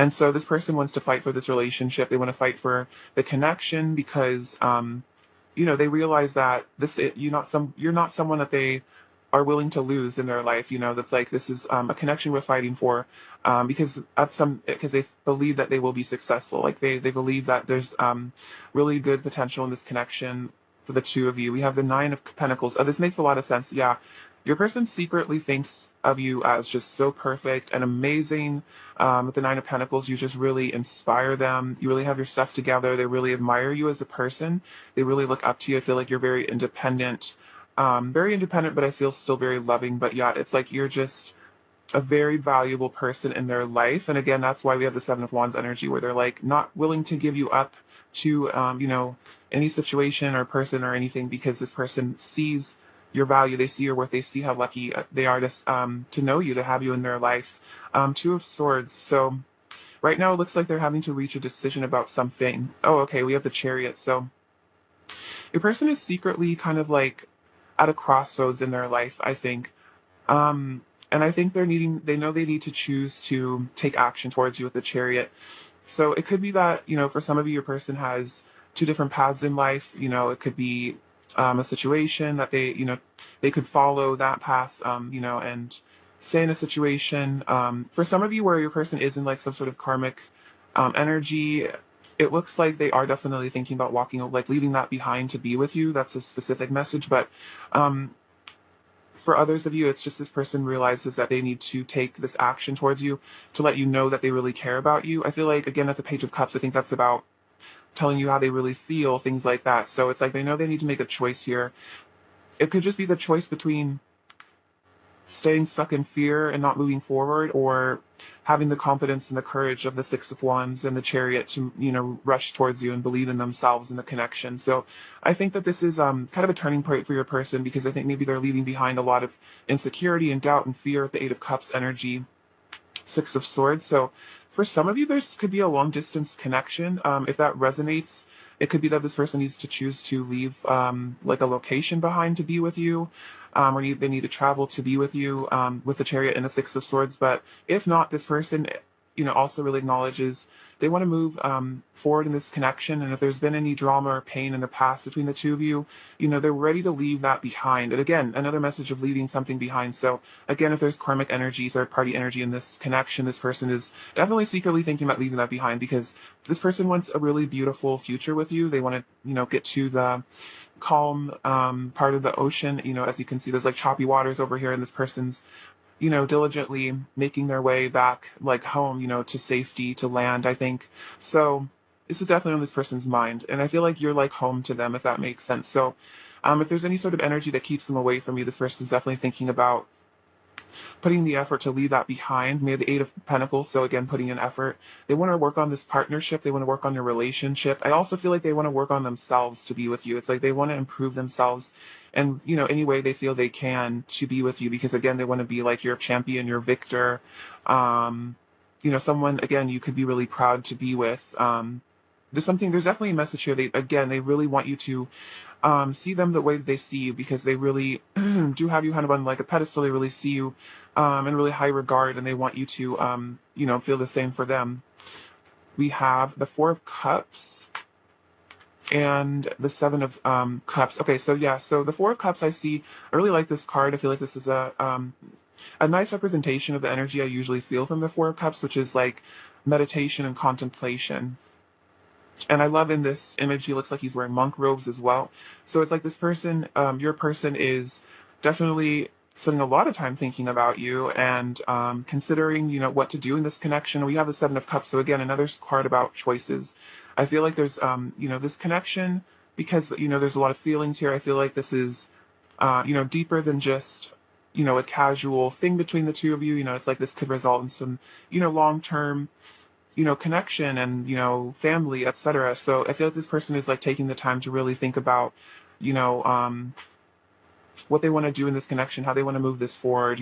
And so this person wants to fight for this relationship. They want to fight for the connection because, they realize that you're not someone that they are willing to lose in their life. That's like, this is a connection we're fighting for, because they believe that they will be successful. Like they believe that there's really good potential in this connection for the two of you. We have the Nine of Pentacles. This makes a lot of sense. Yeah. Your person secretly thinks of you as just so perfect and amazing. With the Nine of Pentacles, you just really inspire them. You really have your stuff together. They really admire you as a person. They really look up to you. I feel like you're very independent, but I feel still very loving. But yeah, it's like you're just a very valuable person in their life. And again, that's why we have the Seven of Wands energy, where they're like not willing to give you up to, any situation or person or anything, because this person sees your value, they see your worth, they see how lucky they are to know you, to have you in their life. Two of Swords. So right now it looks like they're having to reach a decision about something. Oh, okay, we have the Chariot. So your person is secretly kind of like at a crossroads in their life, I think. And I think they know they need to choose to take action towards you with the Chariot. So it could be that, for some of you, your person has two different paths in life. It could be a situation that they could follow that path, and stay in a situation. For some of you where your person is in like some sort of karmic energy, it looks like they are definitely thinking about like leaving that behind to be with you. That's a specific message. But for others of you, it's just this person realizes that they need to take this action towards you to let you know that they really care about you. I feel like, again, at the Page of Cups, I think that's about telling you how they really feel, things like that. So it's like they know they need to make a choice here. It could just be the choice between staying stuck in fear and not moving forward, or having the confidence and the courage of the Six of Wands and the Chariot to, rush towards you and believe in themselves and the connection. So I think that this is kind of a turning point for your person, because I think maybe they're leaving behind a lot of insecurity and doubt and fear with the Eight of Cups energy, Six of Swords. So for some of you, could be a long distance connection. If that resonates, it could be that this person needs to choose to leave like a location behind to be with you, or they need to travel to be with you, with the Chariot and the Six of Swords. But if not, this person, also really acknowledges they want to move forward in this connection. And if there's been any drama or pain in the past between the two of you, they're ready to leave that behind. And again, another message of leaving something behind. So again, if there's karmic energy, third party energy in this connection, this person is definitely secretly thinking about leaving that behind, because this person wants a really beautiful future with you. They want to, get to the calm part of the ocean. As you can see, there's like choppy waters over here, and this person's diligently making their way back, like home, to safety, to land, I think. So this is definitely on this person's mind. And I feel like you're like home to them, if that makes sense. So if there's any sort of energy that keeps them away from you, this person's definitely thinking about putting the effort to leave that behind. Maybe the Eight of Pentacles, so again, putting in effort. They want to work on this partnership. They want to work on your relationship. I also feel like they want to work on themselves to be with you. It's like they want to improve themselves, and any way they feel they can to be with you, because again, they want to be like your champion, your victor, someone, again, you could be really proud to be with. There's definitely a message here. They really want you to see them the way they see you, because they really do have you kind of on like a pedestal. They really see you in really high regard, and they want you to, feel the same for them. We have the Four of Cups and the Seven of Cups. Okay, so yeah, so the Four of Cups, I really like this card. I feel like this is a nice representation of the energy I usually feel from the Four of Cups, which is like meditation and contemplation. And I love in this image, he looks like he's wearing monk robes as well. So it's like this person, your person is definitely spending a lot of time thinking about you and considering, what to do in this connection. We have the Seven of Cups. So again, another card about choices. I feel like there's, this connection, because, there's a lot of feelings here. I feel like this is, deeper than just, a casual thing between the two of you. It's like this could result in some, long-term, connection and, family, etc. So I feel like this person is like taking the time to really think about, what they want to do in this connection, how they want to move this forward,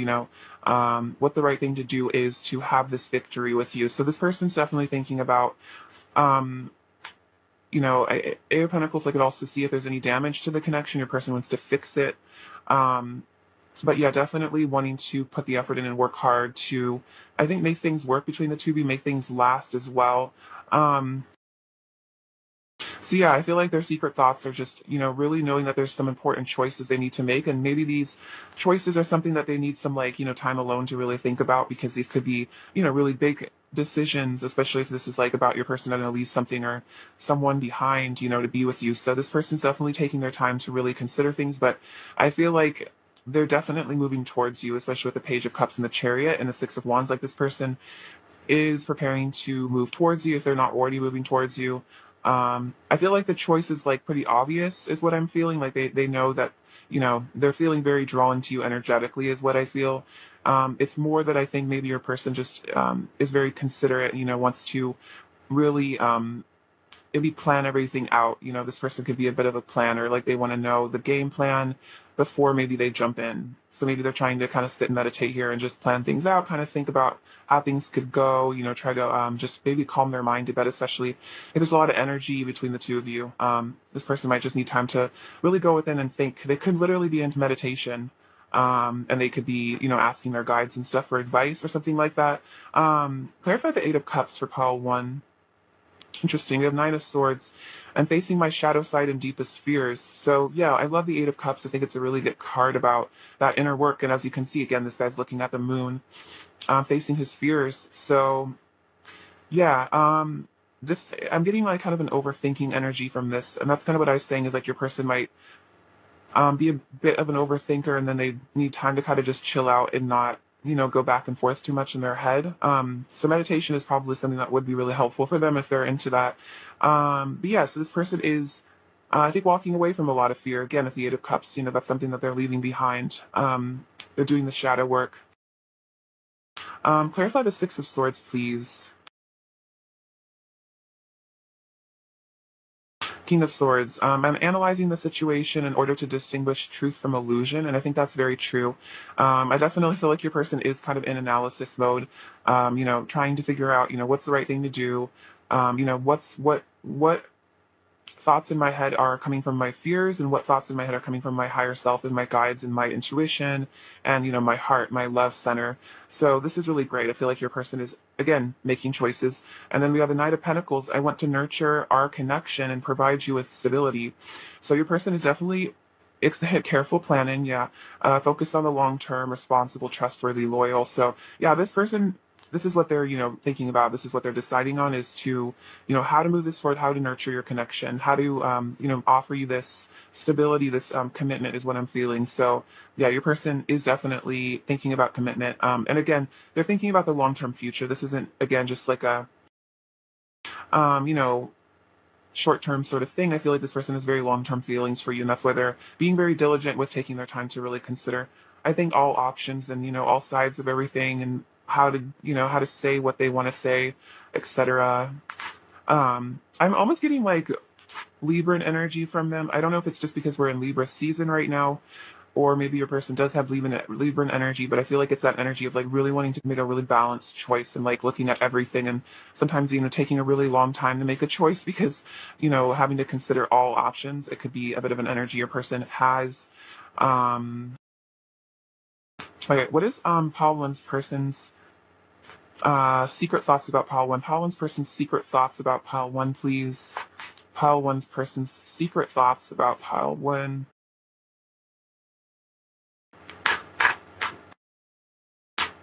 what the right thing to do is to have this victory with you. So this person's definitely thinking about, Eight of Pentacles. I could also see if there's any damage to the connection. Your person wants to fix it. But yeah, definitely wanting to put the effort in and work hard to, I think, make things work between the two of you, make things last as well. Um, so yeah, I feel like their secret thoughts are just, really knowing that there's some important choices they need to make. And maybe these choices are something that they need some like, time alone to really think about, because these could be, really big decisions, especially if this is like about your person that leave something or someone behind, to be with you. So this person's definitely taking their time to really consider things, but I feel like they're definitely moving towards you, especially with the Page of Cups and the Chariot and the Six of Wands. Like this person is preparing to move towards you if they're not already moving towards you. I feel like the choice is like pretty obvious, is what I'm feeling. Like they know that, they're feeling very drawn to you energetically, is what I feel. It's more that I think maybe your person just is very considerate, wants to really maybe plan everything out. This person could be a bit of a planner, like they want to know the game plan before maybe they jump in. So maybe they're trying to kind of sit and meditate here and just plan things out, kind of think about how things could go, try to just maybe calm their mind a bit, especially if there's a lot of energy between the two of you. This person might just need time to really go within and think. They could literally be into meditation. And they could be, asking their guides and stuff for advice or something like that. Clarify the Eight of Cups for pile one. Interesting. We have Nine of Swords. I'm facing my shadow side and deepest fears. So yeah, I love the Eight of Cups. I think it's a really good card about that inner work. And as you can see, again, this guy's looking at the moon, facing his fears. So yeah, this I'm getting like kind of an overthinking energy from this, and that's kind of what I was saying, is like your person might be a bit of an overthinker, and then they need time to kind of just chill out and not, go back and forth too much in their head. So meditation is probably something that would be really helpful for them if they're into that. But yeah, so this person is, I think, walking away from a lot of fear. Again, at the Eight of Cups, that's something that they're leaving behind. They're doing the shadow work. Clarify the Six of Swords, please. King of Swords. I'm analyzing the situation in order to distinguish truth from illusion, and I think that's very true. I definitely feel like your person is kind of in analysis mode, trying to figure out, what's the right thing to do, what thoughts in my head are coming from my fears, and what thoughts in my head are coming from my higher self and my guides and my intuition and, my heart, my love center. So this is really great. I feel like your person is, again, making choices. And then we have the Knight of Pentacles. I want to nurture our connection and provide you with stability. So your person is definitely, it's careful planning. Yeah. Focus on the long term, responsible, trustworthy, loyal. So yeah, this person, this is what they're, thinking about. This is what they're deciding on, is to, how to move this forward, how to nurture your connection, how to, offer you this stability, this commitment, is what I'm feeling. So yeah, your person is definitely thinking about commitment. And again, they're thinking about the long-term future. This isn't, again, just like a, um, you know, short-term sort of thing. I feel like this person has very long-term feelings for you, and that's why they're being very diligent with taking their time to really consider, I think, all options and, all sides of everything, and how to, how to say what they want to say, etc. I'm almost getting like Libran energy from them. I don't know if it's just because we're in Libra season right now, or maybe your person does have Libran energy, but I feel like it's that energy of like really wanting to make a really balanced choice and like looking at everything, and sometimes, taking a really long time to make a choice because, having to consider all options. It could be a bit of an energy your person has. Um, okay, what is Pauline's person's secret thoughts about pile one? Pile one's person's secret thoughts about pile one, please. Pile one's person's secret thoughts about pile one.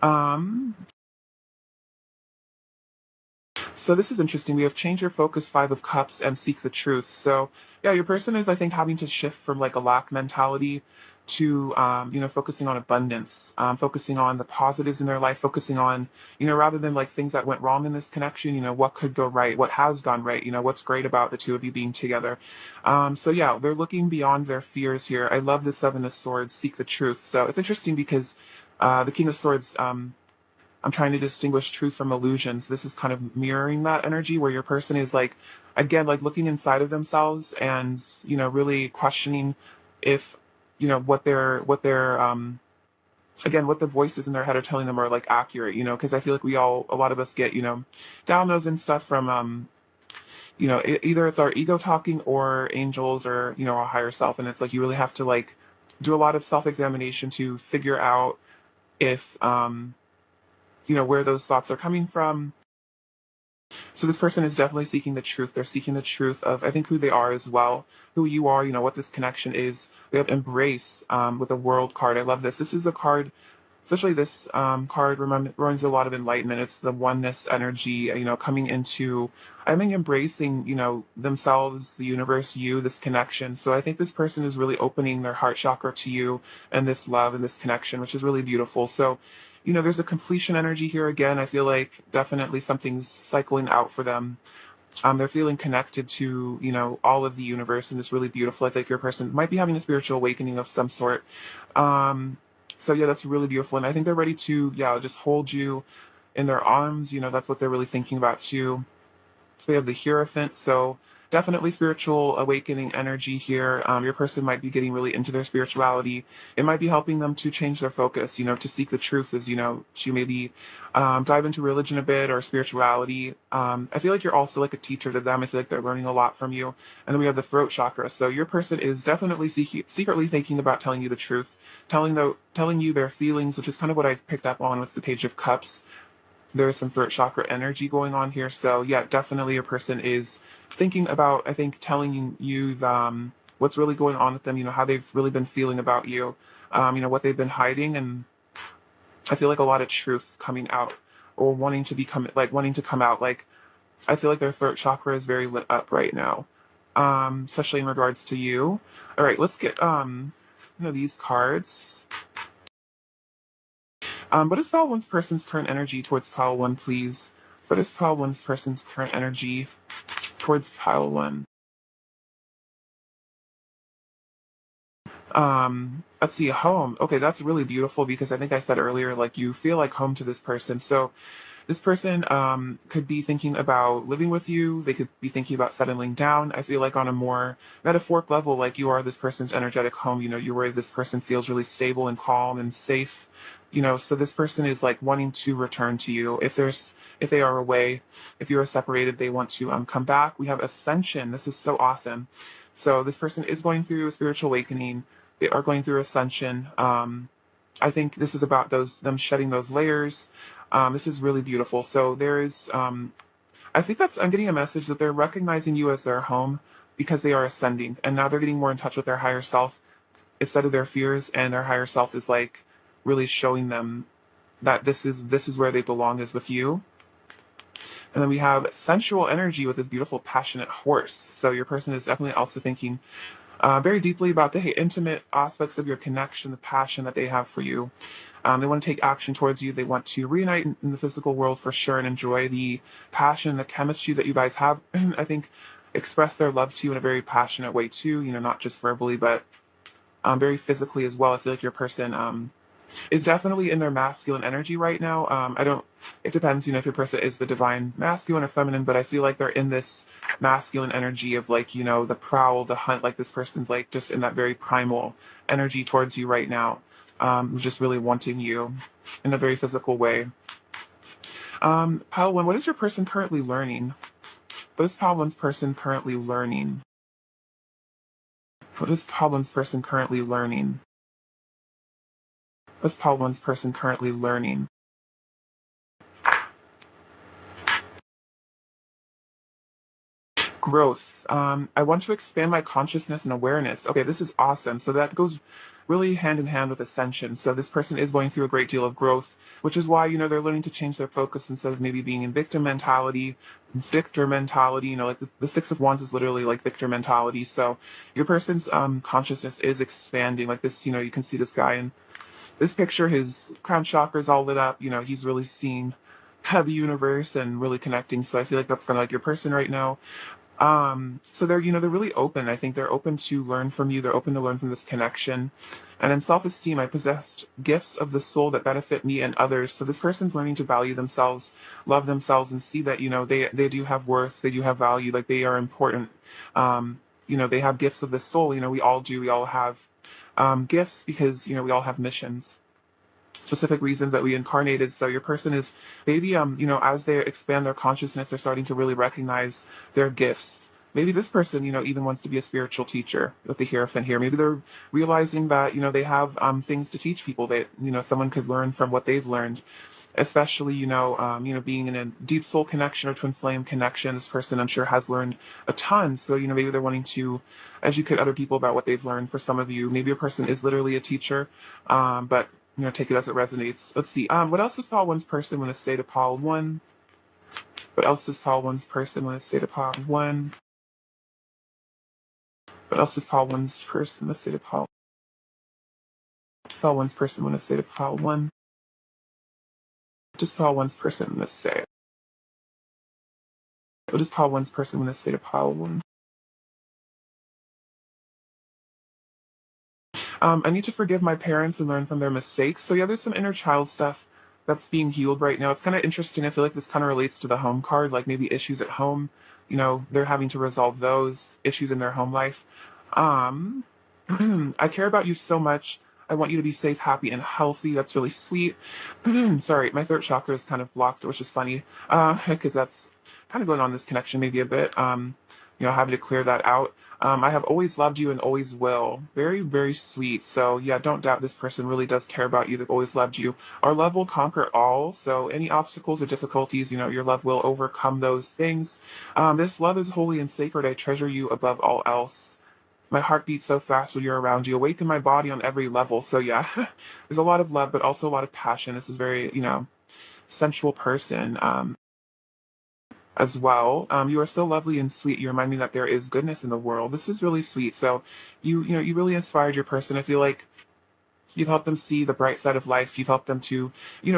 Um, So this is interesting. We have change your focus, Five of Cups, and seek the truth. So yeah, your person is, I think, having to shift from like a lack mentality to, focusing on abundance, focusing on the positives in their life, focusing on, rather than like things that went wrong in this connection, what could go right, what has gone right, what's great about the two of you being together. So yeah, they're looking beyond their fears here. I love the Seven of Swords, seek the truth. So it's interesting because the King of Swords, I'm trying to distinguish truth from illusions. This is kind of mirroring that energy where your person is like, again, like looking inside of themselves and, really questioning if, again, what the voices in their head are telling them are like accurate, because I feel like a lot of us get, downloads and stuff from, either it's our ego talking or angels or, our higher self. And it's like, you really have to like do a lot of self-examination to figure out if, where those thoughts are coming from. So this person is definitely seeking the truth. They're seeking the truth of, I think, who they are as well, who you are, what this connection is. We have embrace with the world card. I love this. This is a card, especially this card reminds a lot of enlightenment. It's the oneness energy, coming into, I mean, embracing, themselves, the universe, you, this connection. So I think this person is really opening their heart chakra to you and this love and this connection, which is really beautiful. So, there's a completion energy here again. I feel like definitely something's cycling out for them. They're feeling connected to, all of the universe, and it's really beautiful. I think your person might be having a spiritual awakening of some sort. So yeah, that's really beautiful. And I think they're ready to, yeah, just hold you in their arms. That's what they're really thinking about too. We have the Hierophant, so definitely spiritual awakening energy here. Your person might be getting really into their spirituality. It might be helping them to change their focus, to seek the truth as, to maybe dive into religion a bit or spirituality. I feel like you're also like a teacher to them. I feel like they're learning a lot from you. And then we have the throat chakra. So your person is definitely secretly thinking about telling you the truth, telling you their feelings, which is kind of what I've picked up on with the Page of Cups. There's some throat chakra energy going on here. So yeah, definitely your person is thinking about, I think, telling you what's really going on with them, how they've really been feeling about you, what they've been hiding. And I feel like a lot of truth coming out or wanting to come out. Like, I feel like their throat chakra is very lit up right now, especially in regards to you. All right, let's get, these cards. What is Pile 1's person's current energy towards Pile 1, please? What is Pile 1's person's current energy towards Pile 1? Let's see, home. Okay, that's really beautiful because I think I said earlier, like, you feel like home to this person. So this person could be thinking about living with you. They could be thinking about settling down. I feel like on a more metaphoric level, like you are this person's energetic home. You're where this person feels really stable and calm and safe. So this person is like wanting to return to you. If they are away, if you are separated, they want to come back. We have ascension. This is so awesome. So this person is going through a spiritual awakening. They are going through ascension. I think this is about them shedding those layers. This is really beautiful. So there is, I think I'm getting a message that they're recognizing you as their home because they are ascending, and now they're getting more in touch with their higher self instead of their fears, and their higher self is like really showing them that this is where they belong, is with you. And then we have sensual energy with this beautiful, passionate horse. So your person is definitely also thinking very deeply about the intimate aspects of your connection, the passion that they have for you. They want to take action towards you. They want to reunite in the physical world for sure and enjoy the passion, the chemistry that you guys have. I think express their love to you in a very passionate way too, not just verbally, but very physically as well. I feel like your person is definitely in their masculine energy right now. It depends, if your person is the divine masculine or feminine, but I feel like they're in this masculine energy of like, the prowl, the hunt, like this person's like just in that very primal energy towards you right now, just really wanting you in a very physical way. Pile 1, what is your person currently learning? What is Pile 1's person currently learning? What is Pile 1's person currently learning? What is Pile 1's person currently learning? Growth. I want to expand my consciousness and awareness. Okay, this is awesome. So that goes really hand in hand with ascension. So this person is going through a great deal of growth, which is why, they're learning to change their focus instead of maybe being in victor mentality. Like the Six of Wands is literally like victor mentality. So your person's consciousness is expanding. Like this, you can see this guy in this picture, his crown chakra is all lit up. He's really seeing the universe and really connecting. So I feel like that's kind of like your person right now. So they're really open. I think they're open to learn from you. They're open to learn from this connection. And in self-esteem, I possessed gifts of the soul that benefit me and others. So this person's learning to value themselves, love themselves, and see that, they do have worth, they do have value, like they are important. They have gifts of the soul. We all do. We all have gifts because, we all have missions, specific reasons that we incarnated. So your person is maybe, as they expand their consciousness, they're starting to really recognize their gifts, maybe this person, even wants to be a spiritual teacher with the Hierophant here. Maybe they're realizing that, they have things to teach people that, someone could learn from what they've learned, especially, being in a deep soul connection or twin flame connection. This person, I'm sure, has learned a ton. So, maybe they're wanting to educate other people about what they've learned. For some of you, maybe a person is literally a teacher, but, take it as it resonates. Let's see. What else does Paul 1's person want to say to Paul 1? What else does Paul 1's person want to say to Paul 1? What else does Paul 1's person want to say to Paul? Paul 1's person want to say to Paul 1? What does Paul 1's person want to say? What does Paul 1's person want to say to Paul 1? I need to forgive my parents and learn from their mistakes. So yeah, there's some inner child stuff that's being healed right now. It's kind of interesting. I feel like this kind of relates to the home card, like maybe issues at home. They're having to resolve those issues in their home life. I care about you so much. I want you to be safe, happy, and healthy. That's really sweet. Sorry, my throat chakra is kind of blocked, which is funny, because that's kind of going on this connection maybe a bit. Having to clear that out. I have always loved you and always will. Very, very sweet. So yeah, don't doubt this person really does care about you. They've always loved you. Our love will conquer all. So any obstacles or difficulties, your love will overcome those things. This love is holy and sacred. I treasure you above all else. My heart beats so fast when you're around you. Awaken my body on every level. So yeah, there's a lot of love, but also a lot of passion. This is very, sensual person. As well. You are so lovely and sweet. You remind me that there is goodness in the world. This is really sweet. So you really inspired your person. I feel like you've helped them see the bright side of life. You've helped them to,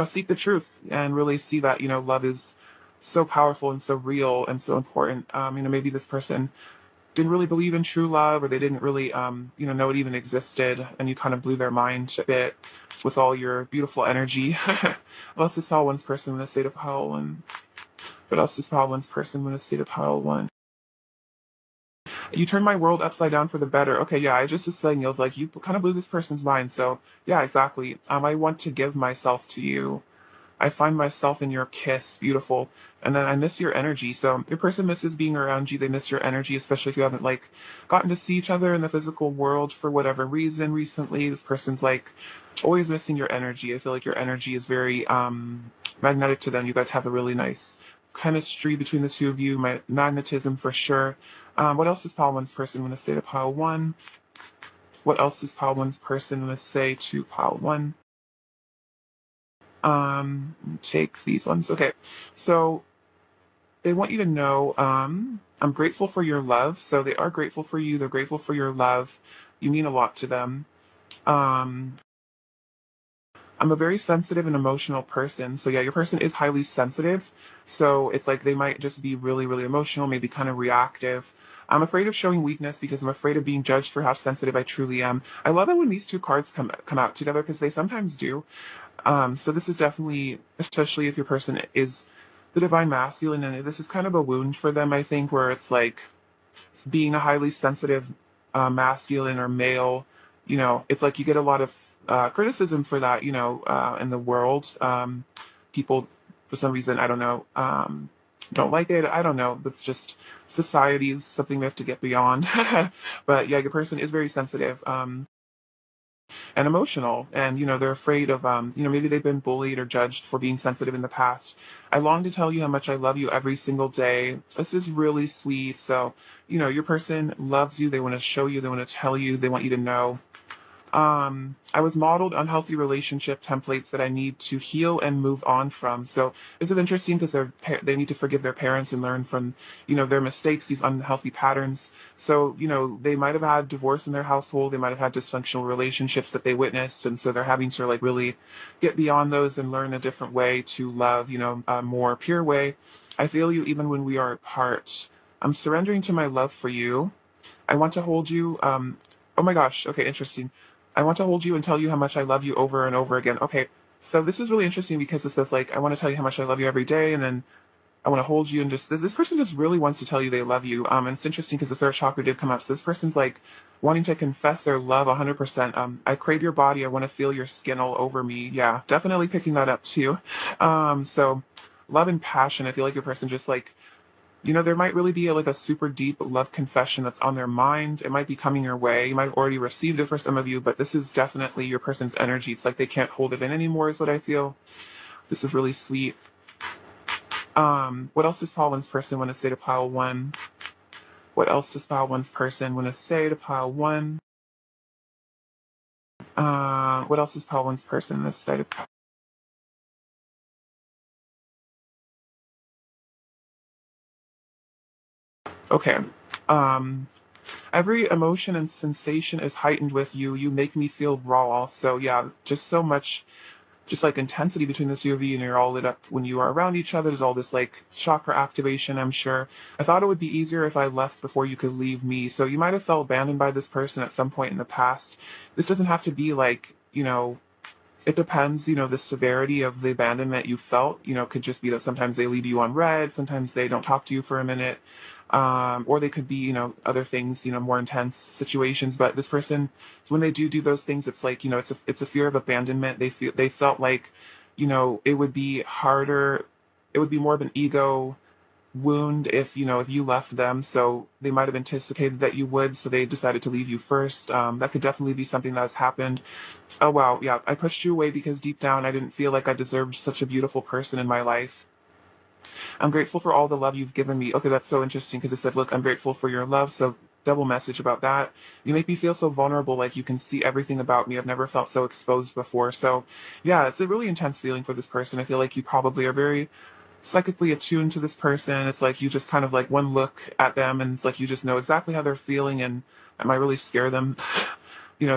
seek the truth and really see that, love is so powerful and so real and so important. Maybe this person didn't really believe in true love, or they didn't really, know it even existed, and you kind of blew their mind a bit with all your beautiful energy. What else does Paul 1's person in the state of Paul 1? What else does Paul 1's person want to say to Paul 1? You turned my world upside down for the better. Okay, yeah, I just was saying, it was like, you kind of blew this person's mind. So, yeah, exactly. I want to give myself to you. I find myself in your kiss, beautiful. And then I miss your energy. So your person misses being around you. They miss your energy, especially if you haven't gotten to see each other in the physical world for whatever reason recently. This person's always missing your energy. I feel like your energy is very magnetic to them. You guys have a really nice chemistry between the two of you. Magnetism for sure. What else does Paul 1's person want to say to Paul 1? What else does Paul 1's person want to say to Paul 1? Take these ones. Okay, so they want you to know, I'm grateful for your love. So they are grateful for you. They're grateful for your love. You mean a lot to them. I'm a very sensitive and emotional person. So yeah, your person is highly sensitive. So it's like they might just be really, really emotional, maybe kind of reactive. I'm afraid of showing weakness because I'm afraid of being judged for how sensitive I truly am. I love it when these two cards come out together, because they sometimes do. So this is definitely, especially if your person is the divine masculine, and this is kind of a wound for them, I think, where it's being a highly sensitive masculine or male, it's like you get a lot of criticism for that, in the world. People, for some reason, I don't know, don't like it. I don't know. That's just society is something we have to get beyond. But yeah, your person is very sensitive. And emotional, and they're afraid of maybe they've been bullied or judged for being sensitive in the past. I long to tell you how much I love you every single day. This is really sweet. So your person loves you. They want to show you, they want to tell you, they want you to know. I was modeled unhealthy relationship templates that I need to heal and move on from. So this is interesting because they need to forgive their parents and learn from, their mistakes, these unhealthy patterns. So, they might have had divorce in their household. They might have had dysfunctional relationships that they witnessed. And so they're having to really get beyond those and learn a different way to love, a more pure way. I feel you even when we are apart. I'm surrendering to my love for you. I want to hold you. Oh my gosh. Okay, interesting. I want to hold you and tell you how much I love you over and over again. Okay, so this is really interesting because it says I want to tell you how much I love you every day, and then I want to hold you, and just this person just really wants to tell you they love you. And it's interesting because the third chakra did come up. So this person's wanting to confess their love 100%. I crave your body. I want to feel your skin all over me. Yeah, definitely picking that up too. So love and passion. I feel like your person just There might really be like a super deep love confession that's on their mind. It might be coming your way. You might have already received it for some of you, but this is definitely your person's energy. It's like they can't hold it in anymore, is what I feel. This is really sweet. What else does pile one's person want to say to pile one? What else does pile one's person want to say to pile one? What else does pile one's person want to say to pile? Okay. Every emotion and sensation is heightened with you. You make me feel raw. So yeah, just so much, just like intensity between the two of you, and you're all lit up when you are around each other. There's all this like chakra activation, I'm sure. I thought it would be easier if I left before you could leave me. So you might have felt abandoned by this person at some point in the past. This doesn't have to be like, it depends, the severity of the abandonment you felt, could just be that sometimes they leave you on red, sometimes they don't talk to you for a minute, or they could be, other things, more intense situations. But this person, when they do those things, it's like, it's a fear of abandonment. They felt like, it would be harder, it would be more of an ego wound if you left them. So they might have anticipated that you would, so they decided to leave you first. That could definitely be something that's happened. Oh wow, yeah, I pushed you away because deep down I didn't feel like I deserved such a beautiful person in my life. I'm grateful for all the love you've given me. Okay, that's so interesting because it said, look, I'm grateful for your love. So double message about that. You make me feel so vulnerable, like you can see everything about me. I've never felt so exposed before. So yeah, it's a really intense feeling for this person. I feel like you probably are very psychically attuned to this person. It's like you just kind of like one look at them and it's like you just know exactly how they're feeling, and it might really scare them,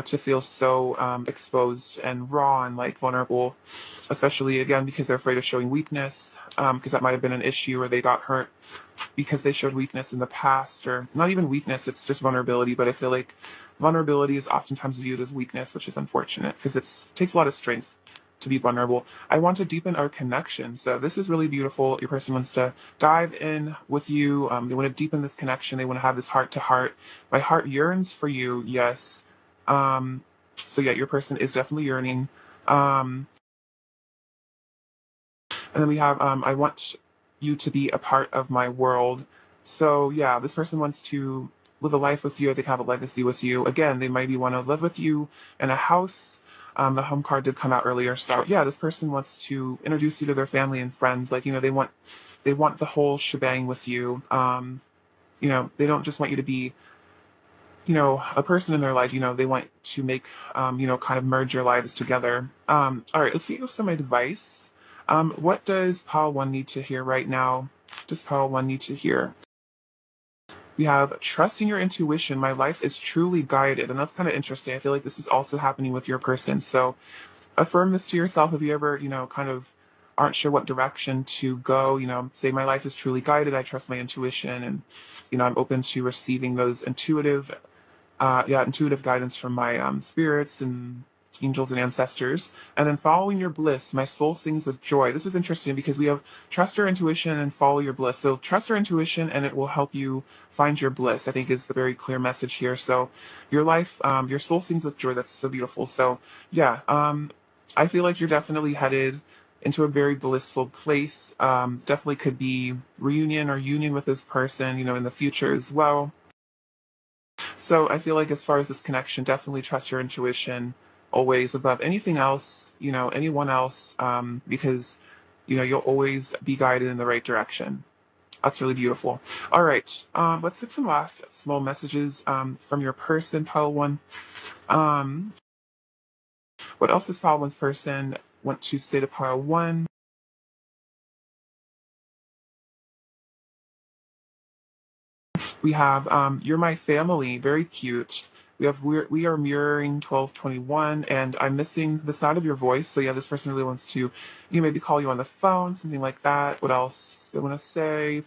to feel so exposed and raw and like vulnerable, especially again because they're afraid of showing weakness, because that might have been an issue, or they got hurt because they showed weakness in the past, or not even weakness, it's just vulnerability. But I feel like vulnerability is oftentimes viewed as weakness, which is unfortunate because it takes a lot of strength to be vulnerable. I want to deepen our connection. So this is really beautiful. Your person wants to dive in with you. They want to deepen this connection. They want to have this heart to heart. My heart yearns for you. Yes. Um, so yeah, your person is definitely yearning. Um, and then we have, I want you to be a part of my world. So yeah, this person wants to live a life with you. They have a legacy with you. Again, they maybe want to live with you in a house. The home card did come out earlier. So yeah, this person wants to introduce you to their family and friends. Like, they want the whole shebang with you. They don't just want you to be, a person in their life. They want to make, kind of merge your lives together. All right, let's give you some advice. What does Pile 1 need to hear right now? Does Pile 1 need to hear? We have trusting your intuition. My life is truly guided. And that's kind of interesting. I feel like this is also happening with your person. So affirm this to yourself if you ever, kind of aren't sure what direction to go. Say, my life is truly guided. I trust my intuition, and, I'm open to receiving those intuitive guidance from my spirits and angels and ancestors. And then following your bliss, my soul sings with joy. This is interesting because we have trust your intuition and follow your bliss. So trust your intuition and it will help you find your bliss, I think, is the very clear message here. So your life, your soul sings with joy. That's so beautiful. So yeah, I feel like you're definitely headed into a very blissful place. Definitely could be reunion or union with this person, in the future as well. So I feel like as far as this connection, definitely trust your intuition always above anything else, anyone else, because, you'll always be guided in the right direction. That's really beautiful. All right, let's get some last small messages from your person, Pile 1. Um, what else does Pile 1's person want to say to Pile 1? We have You're My Family, very cute. We are mirroring 1221, and I'm missing the sound of your voice. So yeah, this person really wants to, maybe call you on the phone, something like that. What else they want to say?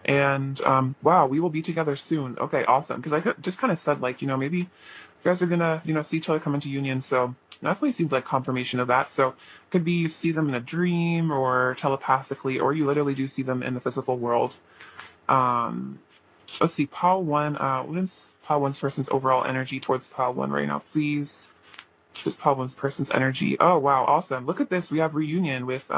And wow, we will be together soon. Okay, awesome. Because just kind of said, like, maybe you guys are gonna, see each other come into union. So definitely seems like confirmation of that. So could be you see them in a dream or telepathically, or you literally do see them in the physical world. Um, let's see, Pile 1. What is Pile 1's person's overall energy towards Pile 1 right now, please? Just Pile 1's person's energy. Oh wow, awesome. Look at this. We have reunion with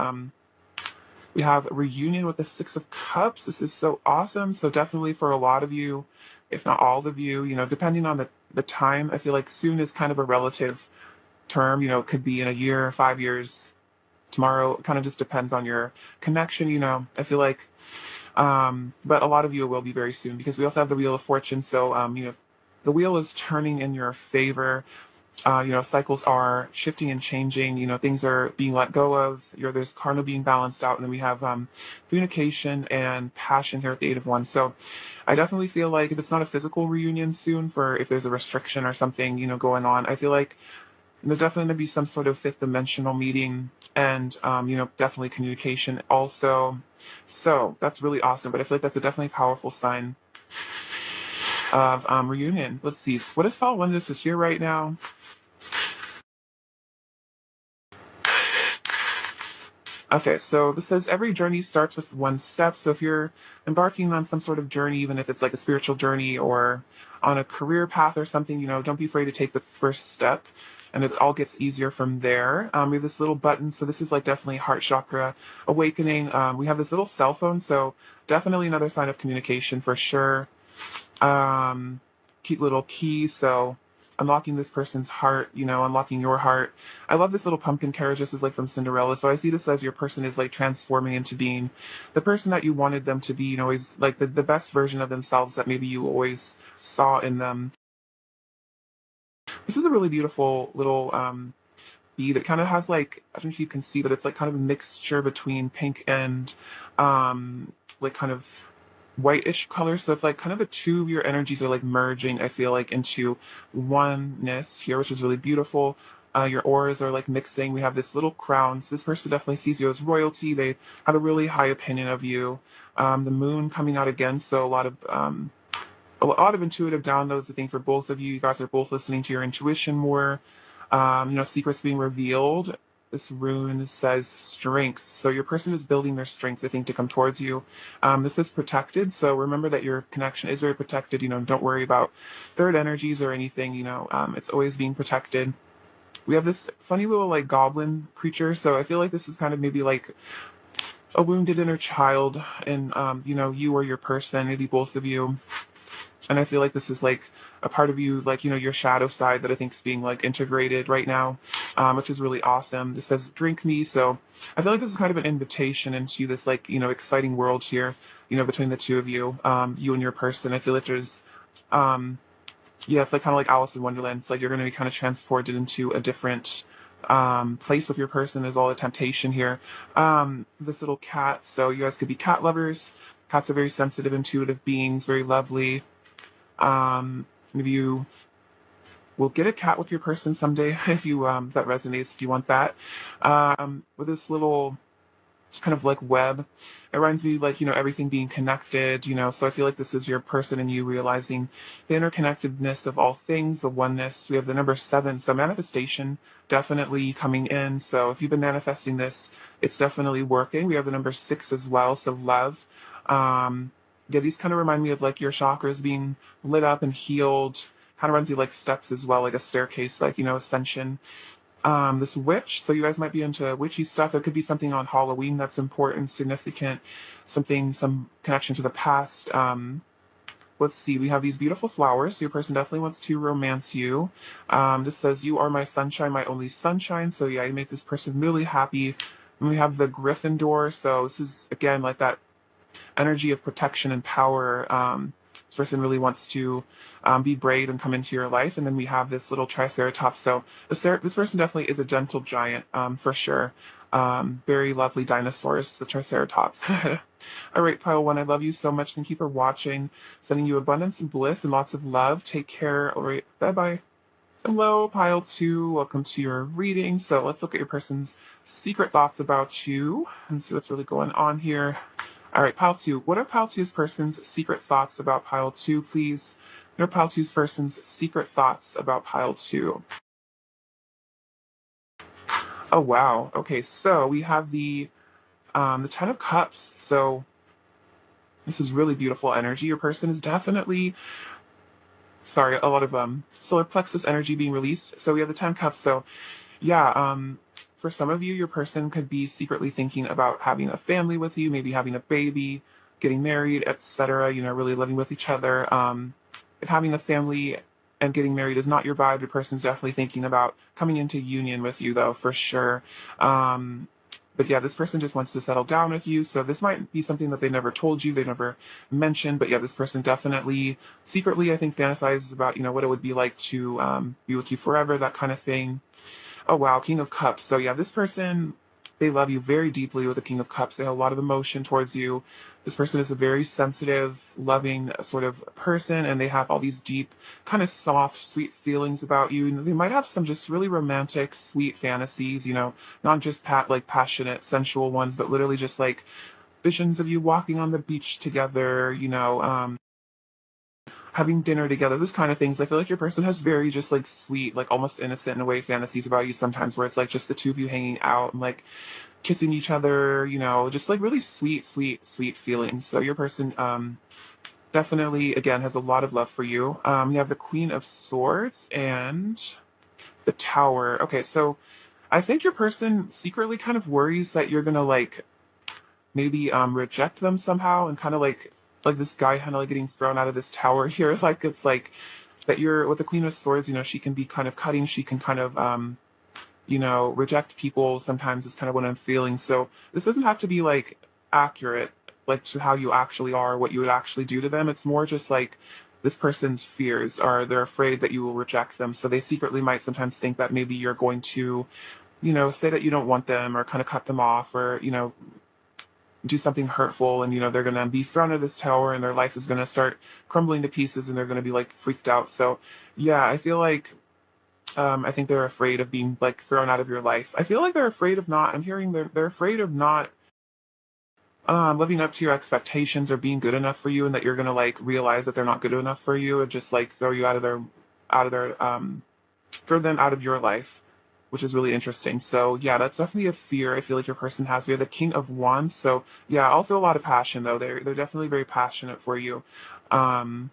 We have a reunion with the Six of Cups. This is so awesome. So definitely for a lot of you, if not all of you, depending on the time, I feel like soon is kind of a relative term. It could be in a year, 5 years, tomorrow. It kind of just depends on your connection. I feel like, but a lot of you it will be very soon because we also have the Wheel of Fortune. So, the wheel is turning in your favor. Cycles are shifting and changing. Things are being let go of. There's karma being balanced out, and then we have communication and passion here at the Eight of Wands. So, I definitely feel like if it's not a physical reunion soon, for if there's a restriction or something, going on, I feel like there's definitely going to be some sort of fifth dimensional meeting, and definitely communication also. So that's really awesome. But I feel like that's a definitely powerful sign of reunion. Let's see. What is Fall Wonders this year right now? Okay, so this says every journey starts with one step. So if you're embarking on some sort of journey, even if it's like a spiritual journey or on a career path or something, don't be afraid to take the first step, and it all gets easier from there. We have this little button, so this is like definitely heart chakra awakening. We have this little cell phone, so definitely another sign of communication for sure. Cute little key, so unlocking this person's heart, unlocking your heart. I love this little pumpkin carriage. This is like from Cinderella. So I see this as your person is like transforming into being the person that you wanted them to be, is like the best version of themselves that maybe you always saw in them. This is a really beautiful little bead. It kind of has like, I don't know if you can see, but it's like kind of a mixture between pink and like kind of whitish color. So it's like kind of the two of your energies are like merging, I feel like, into oneness here, which is really beautiful. Your auras are like mixing. We have this little crown. So this person definitely sees you as royalty. They have a really high opinion of you. The moon coming out again. So a lot of intuitive downloads, I think, for both of you. You guys are both listening to your intuition more. Secrets being revealed. This rune says strength. So your person is building their strength, I think, to come towards you. This is protected. So remember that your connection is very protected. Don't worry about third energies or anything. It's always being protected. We have this funny little like goblin creature. So I feel like this is kind of maybe like a wounded inner child, and you or your person, maybe both of you. And I feel like this is like a part of you, like, your shadow side that I think is being like integrated right now, which is really awesome. This says drink me. So I feel like this is kind of an invitation into this like, exciting world here, between the two of you, you and your person. I feel like there's, yeah, it's like kind of like Alice in Wonderland. It's like you're going to be kind of transported into a different place with your person. There's all the temptation here. This little cat. So you guys could be cat lovers. Cats are very sensitive, intuitive beings, very lovely. Maybe you will get a cat with your person someday if you that resonates, if you want that. With this little kind of like web, it reminds me like everything being connected. So I feel like this is your person and you realizing the interconnectedness of all things, the oneness. We have the number 7, so manifestation definitely coming in. So if you've been manifesting this, it's definitely working. We have the number 6 as well, so love. Yeah, these kind of remind me of like your chakras being lit up and healed. Kind of reminds you like steps as well, like a staircase, like, ascension. This witch, so you guys might be into witchy stuff. It could be something on Halloween that's important, significant, some connection to the past. Let's see, we have these beautiful flowers. So your person definitely wants to romance you. This says, you are my sunshine, my only sunshine. So yeah, you make this person really happy. And we have the Gryffindor. So this is, again, like that energy of protection and power. This person really wants to be brave and come into your life. And then we have this little Triceratops. So this person definitely is a gentle giant, for sure. Very lovely dinosaurs, the Triceratops. All right, Pile 1, I love you so much. Thank you for watching. Sending you abundance and bliss and lots of love. Take care. All right, bye-bye. Hello, Pile 2. Welcome to your reading. So let's look at your person's secret thoughts about you and see what's really going on here. All right, Pile 2. What are Pile 2's person's secret thoughts about Pile 2, please? What are Pile 2's person's secret thoughts about Pile 2? Oh, wow. Okay, so we have the 10 of Cups. So this is really beautiful energy. Your person is definitely, sorry, a lot of solar plexus energy being released. So we have the 10 Cups. So yeah, for some of you, your person could be secretly thinking about having a family with you, maybe having a baby, getting married, etc., really living with each other. If having a family and getting married is not your vibe, your person's definitely thinking about coming into union with you, though, for sure. Um, but yeah, this person just wants to settle down with you. So this might be something that they never told you, they never mentioned. But yeah, this person definitely secretly, I think, fantasizes about, what it would be like to be with you forever, that kind of thing. Oh wow, King of Cups. So yeah, this person, they love you very deeply with the King of Cups. They have a lot of emotion towards you. This person is a very sensitive, loving sort of person, and they have all these deep, kind of soft, sweet feelings about you. And they might have some just really romantic, sweet fantasies, not just like passionate, sensual ones, but literally just like visions of you walking on the beach together, having dinner together, those kind of things. I feel like your person has very just like sweet, like almost innocent in a way fantasies about you sometimes, where it's like just the two of you hanging out and like kissing each other, just like really sweet, sweet, sweet feelings. So your person definitely, again, has a lot of love for you. You have the Queen of Swords and the Tower. Okay, so I think your person secretly kind of worries that you're gonna like maybe reject them somehow, and kind of like this guy kind of like getting thrown out of this tower here. Like it's like that you're with the Queen of Swords, she can be kind of cutting, she can kind of reject people sometimes, is kind of what I'm feeling. So this doesn't have to be like accurate, like to how you actually are, what you would actually do to them. It's more just like this person's fears are, they're afraid that you will reject them. So they secretly might sometimes think that maybe you're going to, say that you don't want them, or kind of cut them off, or, do something hurtful, and they're going to be thrown out of this tower, and their life is going to start crumbling to pieces, and they're going to be like freaked out. So yeah, I feel like I think they're afraid of being like thrown out of your life. I feel like they're afraid of not, I'm hearing they're afraid of not living up to your expectations or being good enough for you, and that you're going to like realize that they're not good enough for you, and just like throw you out of their throw them out of your life, which is really interesting. So yeah, that's definitely a fear I feel like your person has. We have the King of Wands. So yeah, also a lot of passion though. They're definitely very passionate for you. Um,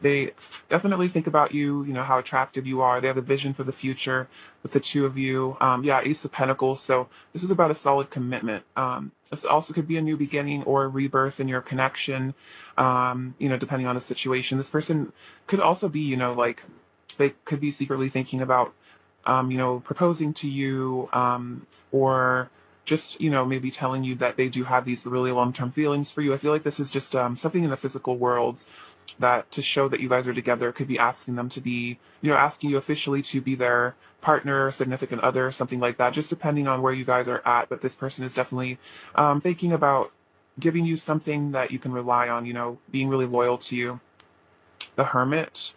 they definitely think about you, how attractive you are. They have a vision for the future with the two of you. Yeah, Ace of Pentacles. So this is about a solid commitment. This also could be a new beginning or a rebirth in your connection, depending on the situation. This person could also be, like, they could be secretly thinking about, proposing to you, or just, maybe telling you that they do have these really long-term feelings for you. I feel like this is just something in the physical world that, to show that you guys are together, could be asking them to be, asking you officially to be their partner, significant other, something like that, just depending on where you guys are at. But this person is definitely thinking about giving you something that you can rely on, being really loyal to you. The Hermit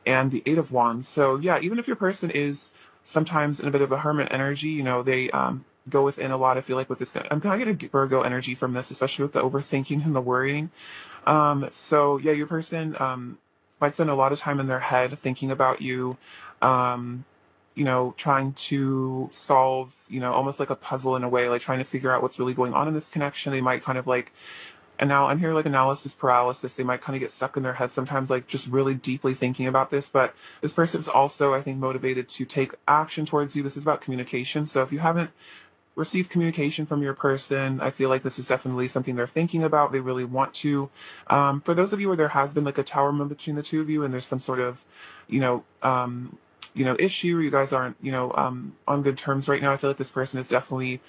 and the Eight of Wands. So yeah, even if your person is sometimes in a bit of a hermit energy, they go within a lot. I feel like with this, I'm kind of getting Virgo energy from this, especially with the overthinking and the worrying. So yeah, your person might spend a lot of time in their head thinking about you, um, trying to solve, almost like a puzzle in a way, like trying to figure out what's really going on in this connection. They might kind of like, and now I'm here like analysis paralysis. They might kind of get stuck in their head sometimes, like just really deeply thinking about this. But this person is also, I think, motivated to take action towards you. This is about communication. So if you haven't received communication from your person, I feel like this is definitely something they're thinking about. They really want to. For those of you where there has been like a tower moment between the two of you, and there's some sort of, you know, um, issue, you guys aren't, on good terms right now. I feel like this person is definitely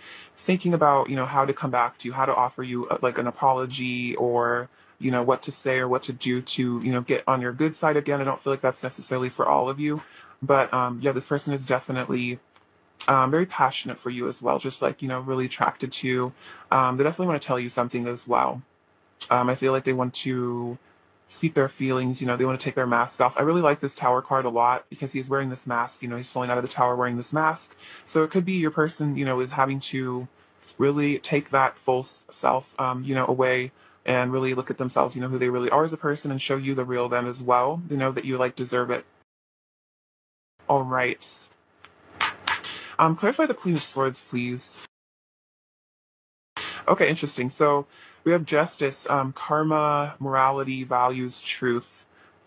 thinking about, how to come back to you, how to offer you like an apology, or, what to say or what to do to, get on your good side again. I don't feel like that's necessarily for all of you, but yeah, this person is definitely very passionate for you as well, just like, really attracted to you. They definitely want to tell you something as well. I feel like they want to speak their feelings, they want to take their mask off. I really like this tower card a lot because he's wearing this mask, he's falling out of the tower wearing this mask. So it could be your person, is having to really take that false self, away, and really look at themselves, who they really are as a person, and show you the real them as well, that you like deserve it. All right. Clarify the Queen of Swords, please. Okay, interesting. So we have justice, karma, morality, values, truth,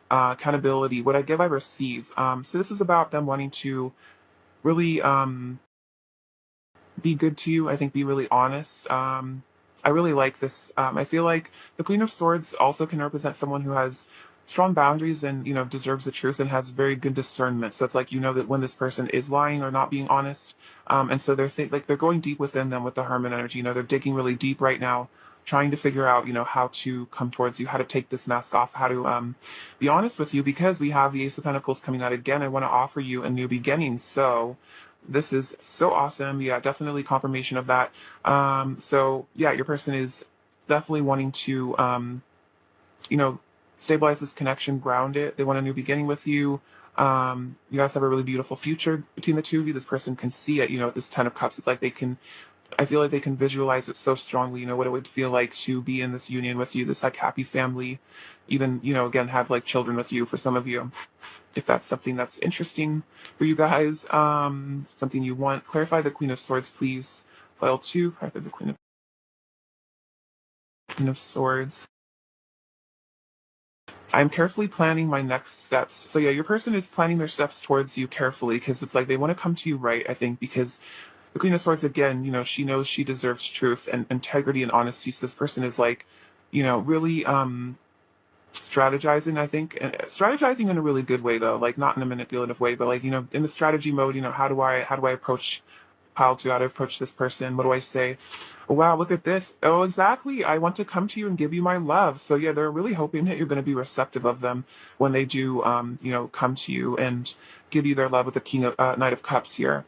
accountability. What I give, I receive. So this is about them wanting to really be good to you. I think be really honest. I really like this. I feel like the Queen of Swords also can represent someone who has strong boundaries and deserves the truth and has very good discernment. So it's like that when this person is lying or not being honest, and so like they're going deep within them with the Hermit energy. They're digging really deep right now, trying to figure out how to come towards you, how to take this mask off, how to be honest with you, because we have the Ace of Pentacles coming out again. I want to offer you a new beginning. So this is so awesome. Yeah, definitely confirmation of that. So yeah, your person is definitely wanting to, you know, stabilize this connection, ground it. They want a new beginning with you. You guys have a really beautiful future between the two of you. This person can see it, with this Ten of Cups. It's like I feel like they can visualize it so strongly, what it would feel like to be in this union with you, this like happy family, even, again, have like children with you for some of you. If that's something that's interesting for you guys, something you want, clarify the Queen of Swords, please. File 2, clarify the Queen of Swords. I'm carefully planning my next steps. So yeah, your person is planning their steps towards you carefully because it's like they want to come to you right, I think, because the Queen of Swords, again, she knows she deserves truth and integrity and honesty. So this person is like, really strategizing, I think, and strategizing in a really good way though, like not in a manipulative way, but like, in the strategy mode, how do I approach pile 2, how to approach this person? What do I say? Oh, wow, look at this. Oh, exactly. I want to come to you and give you my love. So yeah, they're really hoping that you're going to be receptive of them when they do, come to you and give you their love with the Knight of Cups here.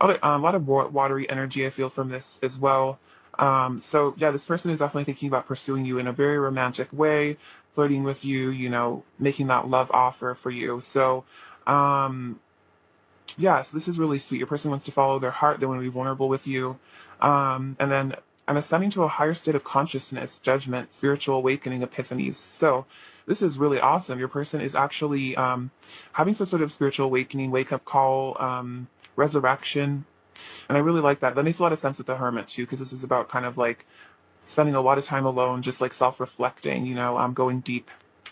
Okay, a lot of watery energy I feel from this as well. So yeah, this person is definitely thinking about pursuing you in a very romantic way, flirting with you, making that love offer for you. So, yeah, so this is really sweet. Your person wants to follow their heart. They want to be vulnerable with you. And then I'm ascending to a higher state of consciousness, judgment, spiritual awakening, epiphanies. So this is really awesome. Your person is actually having some sort of spiritual awakening, wake up call, resurrection. And I really like that. That makes a lot of sense with the Hermit too, because this is about kind of like spending a lot of time alone, just like self-reflecting, going deep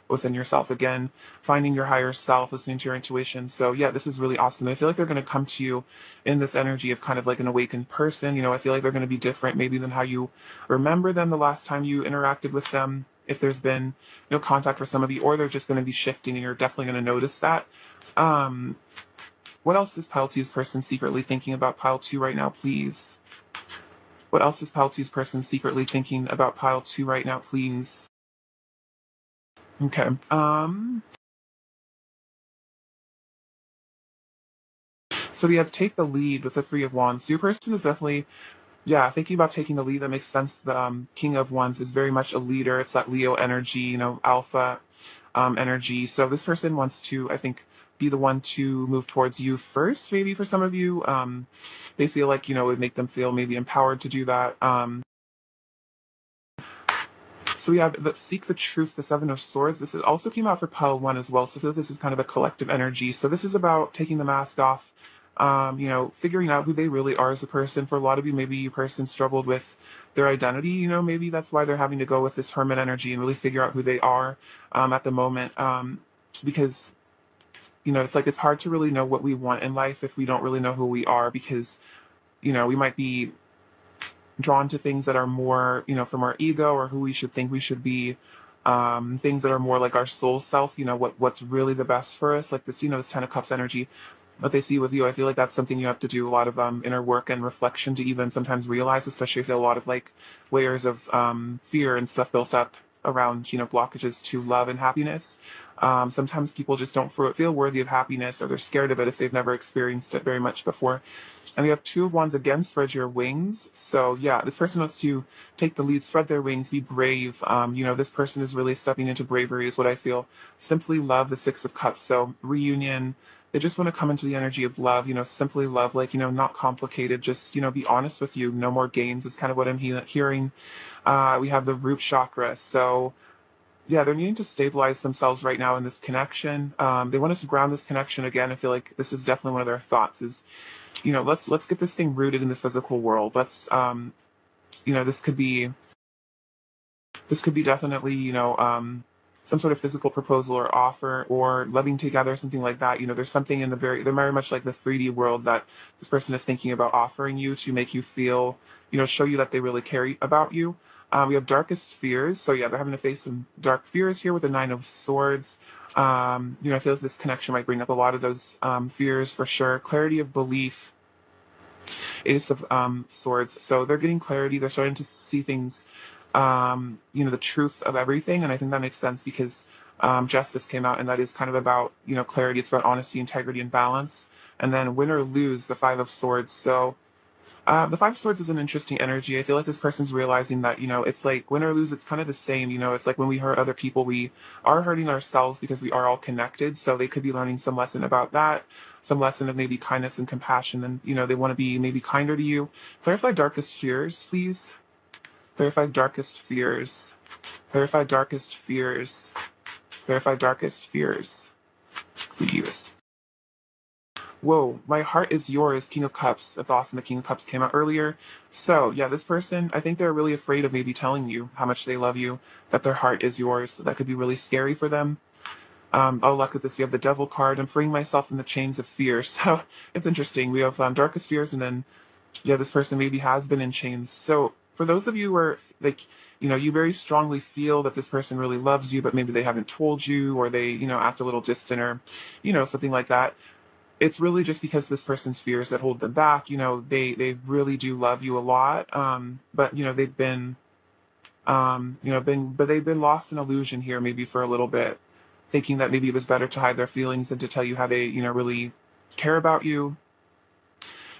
within yourself again, finding your higher self, listening to your intuition. So yeah, this is really awesome. I feel like they're going to come to you in this energy of kind of like an awakened person. I feel like they're going to be different maybe than how you remember them the last time you interacted with them. If there's been no contact for some of you, or they're just going to be shifting and you're definitely going to notice that. What else is Pile 2's person secretly thinking about Pile 2 right now, please? What else is Pile 2's person secretly thinking about Pile 2 right now, please? Okay. So we have take the lead with the Three of Wands. So your person is definitely, yeah, thinking about taking the lead. That makes sense. The King of Wands is very much a leader. It's that Leo energy, alpha energy. So this person wants to, I think, be the one to move towards you first. Maybe for some of you, they feel like it would make them feel maybe empowered to do that. So we have Seek the Truth, the Seven of Swords. This is also came out for Pile 1 as well. So I feel like this is kind of a collective energy. So this is about taking the mask off, figuring out who they really are as a person. For a lot of you, maybe your person struggled with their identity. Maybe that's why they're having to go with this Hermit energy and really figure out who they are at the moment. Because, it's like it's hard to really know what we want in life if we don't really know who we are, because, we might be drawn to things that are more, from our ego or who we should think we should be, things that are more like our soul self, what's really the best for us, like this, this Ten of Cups energy, what they see with you. I feel like that's something you have to do a lot of inner work and reflection to even sometimes realize, especially if you have a lot of like layers of fear and stuff built up around, blockages to love and happiness. Sometimes people just don't feel worthy of happiness, or they're scared of it if they've never experienced it very much before. And we have Two of Wands again, spread your wings. So yeah, this person wants to take the lead, spread their wings, be brave. This person is really stepping into bravery is what I feel. Simply love, the Six of Cups. So reunion, they just want to come into the energy of love, simply love, like, not complicated, just, be honest with you. No more games is kind of what I'm hearing. We have the root chakra. So yeah, they're needing to stabilize themselves right now in this connection. They want us to ground this connection again. I feel like this is definitely one of their thoughts is, let's get this thing rooted in the physical world. Let's, this could be definitely, some sort of physical proposal or offer or living together, something like that. There's something in they're very much like the 3D world that this person is thinking about offering you to make you feel, show you that they really care about you. We have darkest fears. So yeah, they're having to face some dark fears here with the Nine of Swords. I feel like this connection might bring up a lot of those fears for sure. Clarity of belief. Ace of Swords. So they're getting clarity. They're starting to see things, the truth of everything. And I think that makes sense because Justice came out, and that is kind of about, clarity. It's about honesty, integrity, and balance. And then win or lose, the Five of Swords. So the Five of Swords is an interesting energy. I feel like this person's realizing that, it's like win or lose, it's kind of the same. It's like when we hurt other people, we are hurting ourselves because we are all connected. So they could be learning some lesson about that, some lesson of maybe kindness and compassion. And, they want to be maybe kinder to you. Clarify darkest fears, please. Clarify darkest fears. Clarify darkest fears. Clarify darkest fears, please. Whoa, my heart is yours, King of Cups. That's awesome. The King of Cups came out earlier. So, yeah, this person, I think they're really afraid of maybe telling you how much they love you, that their heart is yours. So that could be really scary for them. Oh, look at this. We have the Devil card. I'm freeing myself from the chains of fear. So it's interesting. We have darkest fears, and then, yeah, this person maybe has been in chains. So for those of you where, like, you very strongly feel that this person really loves you, but maybe they haven't told you, or they, act a little distant, or, something like that. It's really just because this person's fears that hold them back. They really do love you a lot. But they've been, but they've been lost in illusion here, maybe for a little bit, thinking that maybe it was better to hide their feelings than to tell you how they, really care about you.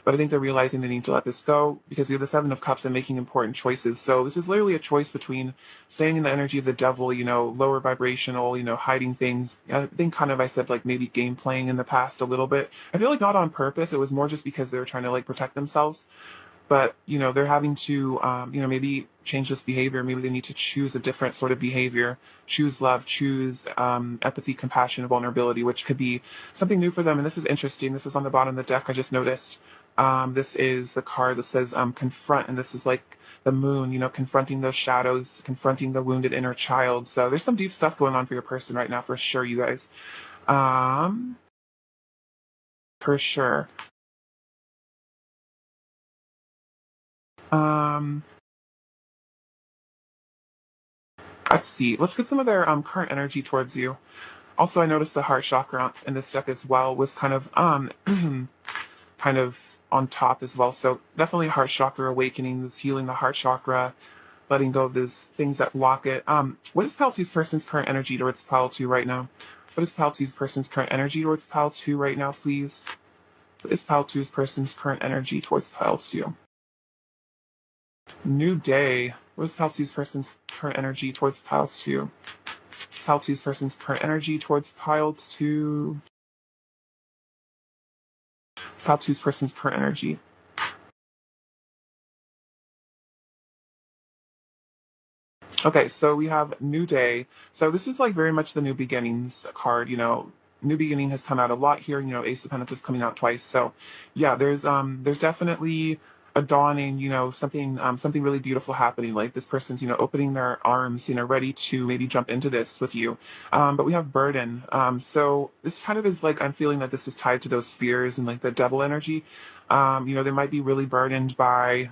But I think they're realizing they need to let this go because you have the Seven of Cups and making important choices. So this is literally a choice between staying in the energy of the devil, lower vibrational, hiding things. I think kind of I said like maybe game playing in the past a little bit. I feel like not on purpose. It was more just because they were trying to like protect themselves. But, they're having to, maybe change this behavior. Maybe they need to choose a different sort of behavior, choose love, choose empathy, compassion, vulnerability, which could be something new for them. And this is interesting. This was on the bottom of the deck. I just noticed. This is the card that says confront. And this is like the moon, confronting those shadows, confronting the wounded inner child. So there's some deep stuff going on for your person right now, for sure, you guys. For sure. Let's see. Let's get some of their current energy towards you. Also, I noticed the heart chakra in this deck as well was kind of kind of on top as well. So definitely heart chakra awakening, this healing the heart chakra, letting go of these things that block it. What is Pile 2's person's current energy towards Pile 2 right now? What is Pile 2's person's current energy towards Pile 2 right now, please? What is Pile 2's person's current energy towards Pile 2? New day. What is Pile 2's person's current energy towards Pile 2? Pile 2's person's current energy towards Pile 2. Pile 2's person's current energy. Okay, so we have New Day. So this is like very much the New Beginnings card. New Beginning has come out a lot here. Ace of Pentacles coming out twice. So yeah, there's definitely a dawning, something really beautiful happening. Like this person's, opening their arms, ready to maybe jump into this with you. But we have burden. So this kind of is like, I'm feeling that this is tied to those fears and like the devil energy. They might be really burdened by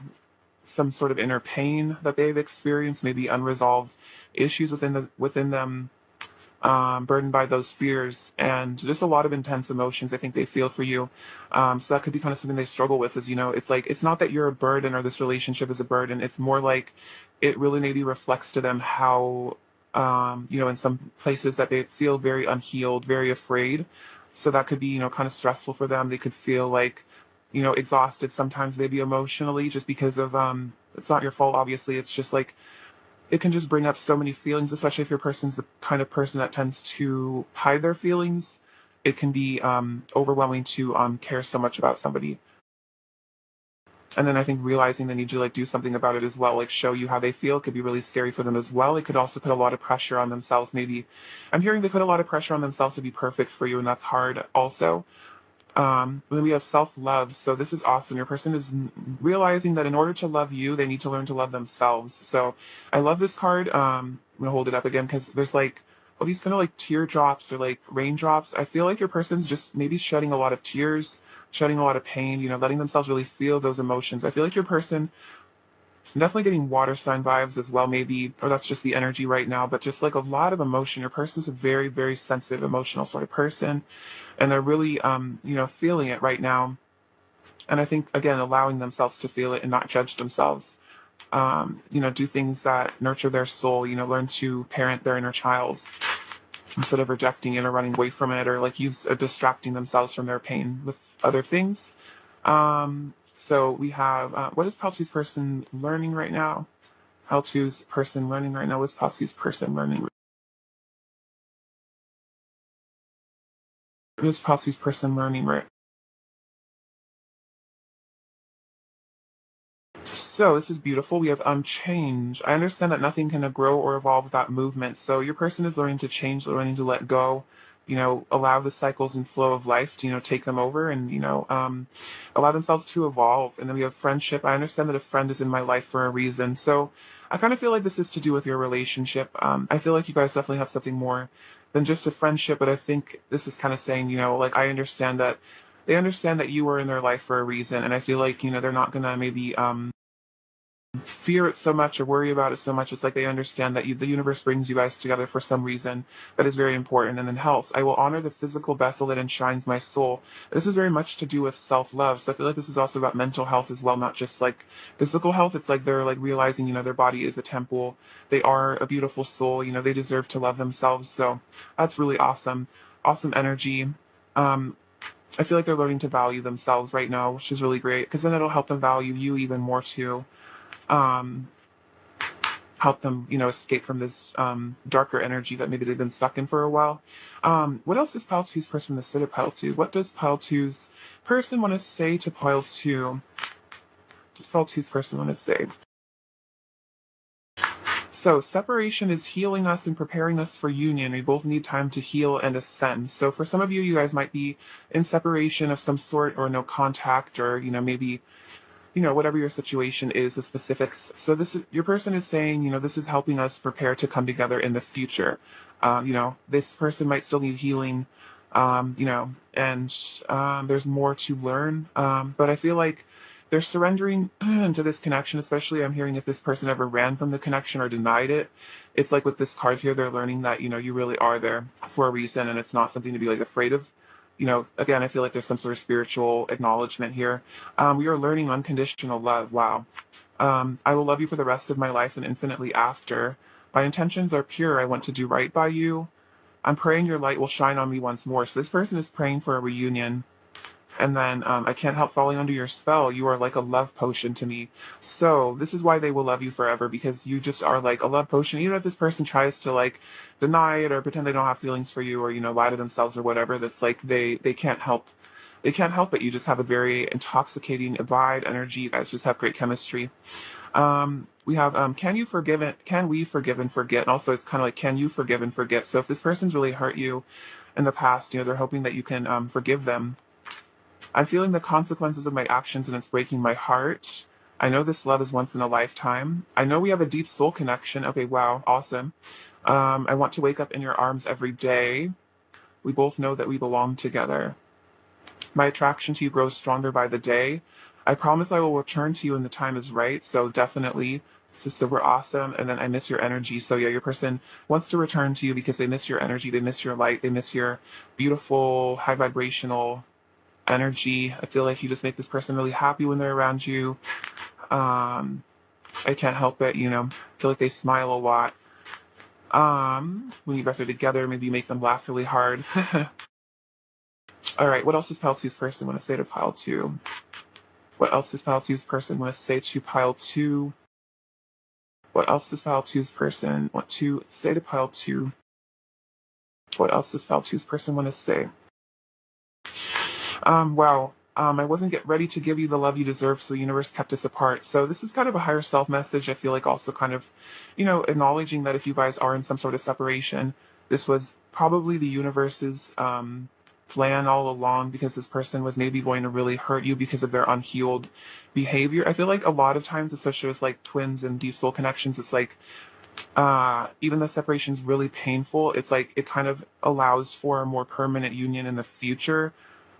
some sort of inner pain that they've experienced, maybe unresolved issues within them, burdened by those fears, and just a lot of intense emotions I think they feel for you. So that could be kind of something they struggle with. Is it's like it's not that you're a burden or this relationship is a burden. It's more like it really maybe reflects to them how in some places that they feel very unhealed, very afraid. So that could be kind of stressful for them. They could feel like exhausted sometimes, maybe emotionally, just because of it's not your fault, obviously. It's just like it can just bring up so many feelings, especially if your person's the kind of person that tends to hide their feelings. It can be overwhelming to care so much about somebody. And then I think realizing they need to like do something about it as well, like show you how they feel, could be really scary for them as well. It could also put a lot of pressure on themselves. Maybe I'm hearing they put a lot of pressure on themselves to be perfect for you, and that's hard also. Then we have self-love. So this is awesome. Your person is realizing that in order to love you, they need to learn to love themselves. So I love this card. I'm going to hold it up again because there's like all these kind of like teardrops or like raindrops. I feel like your person's just maybe shedding a lot of tears, shedding a lot of pain, letting themselves really feel those emotions. I feel like your person definitely getting water sign vibes as well, maybe, or that's just the energy right now, but just like a lot of emotion. Your person's a very, very sensitive, emotional sort of person, and they're really, feeling it right now. And I think, again, allowing themselves to feel it and not judge themselves. Do things that nurture their soul, learn to parent their inner child instead of rejecting it or running away from it or like distracting themselves from their pain with other things. So we have, what is Paltu's person learning right now? Paltu's person learning right now. What's Paltu's person learning? What is Paltu's person learning right? So this is beautiful. We have change. I understand that nothing can grow or evolve without movement. So your person is learning to change, learning to let go, allow the cycles and flow of life to, take them over and, allow themselves to evolve. And then we have friendship. I understand that a friend is in my life for a reason. So I kind of feel like this is to do with your relationship. I feel like you guys definitely have something more than just a friendship, but I think this is kind of saying, like I understand that they understand that you were in their life for a reason. And I feel like, they're not gonna maybe fear it so much or worry about it so much. It's like they understand that the universe brings you guys together for some reason that is very important. And then health. I will honor the physical vessel that enshrines my soul. This is very much to do with self-love. So I feel like this is also about mental health as well, not just like physical health. It's like they're like realizing, their body is a temple. They are a beautiful soul. They deserve to love themselves. So that's really awesome. Awesome energy. I feel like they're learning to value themselves right now, which is really great because then it'll help them value you even more too. um, Help them, escape from this darker energy that maybe they've been stuck in for a while. What else does Pile 2's person want to say to Pile 2? What does Pile 2's person want to say to Pile 2? What does Pile 2's person want to say? So separation is healing us and preparing us for union. We both need time to heal and ascend. So for some of you, you guys might be in separation of some sort or no contact or, maybe whatever your situation is, the specifics. So your person is saying, this is helping us prepare to come together in the future. This person might still need healing, and there's more to learn. But I feel like they're surrendering to this connection, especially I'm hearing if this person ever ran from the connection or denied it. It's like with this card here, they're learning that, you really are there for a reason and it's not something to be like afraid of. Again, I feel like there's some sort of spiritual acknowledgement here. We are learning unconditional love. Wow. I will love you for the rest of my life and infinitely after. My intentions are pure. I want to do right by you. I'm praying your light will shine on me once more. So this person is praying for a reunion. And then I can't help falling under your spell. You are like a love potion to me. So this is why they will love you forever, because you just are like a love potion. Even if this person tries to like deny it or pretend they don't have feelings for you or, lie to themselves or whatever, that's like they can't help. They can't help it. You just have a very intoxicating vibe, energy. You guys just have great chemistry. We have can we forgive and forget? And also it's kind of like, can you forgive and forget? So if this person's really hurt you in the past, they're hoping that you can forgive them. I'm feeling the consequences of my actions and it's breaking my heart. I know this love is once in a lifetime. I know we have a deep soul connection. Okay, wow, awesome. I want to wake up in your arms every day. We both know that we belong together. My attraction to you grows stronger by the day. I promise I will return to you when the time is right. So definitely, this is super awesome. And then I miss your energy. So yeah, your person wants to return to you because they miss your energy. They miss your light. They miss your beautiful, high vibrational energy. I feel like you just make this person really happy when they're around you. I can't help it, I feel like they smile a lot. When you guys are together, maybe you make them laugh really hard. All right, what else does Pile 2's person want to say to Pile 2? What else does Pile 2's person want to say to Pile 2? What else does Pile 2's person want to say to Pile 2? What else does Pile 2's person want to say? Wow. I wasn't ready to give you the love you deserve, so the universe kept us apart. So this is kind of a higher self message. I feel like also kind of, acknowledging that if you guys are in some sort of separation, this was probably the universe's plan all along, because this person was maybe going to really hurt you because of their unhealed behavior. I feel like a lot of times, especially with like twins and deep soul connections, it's like Even though separation is really painful, it's like it kind of allows for a more permanent union in the future.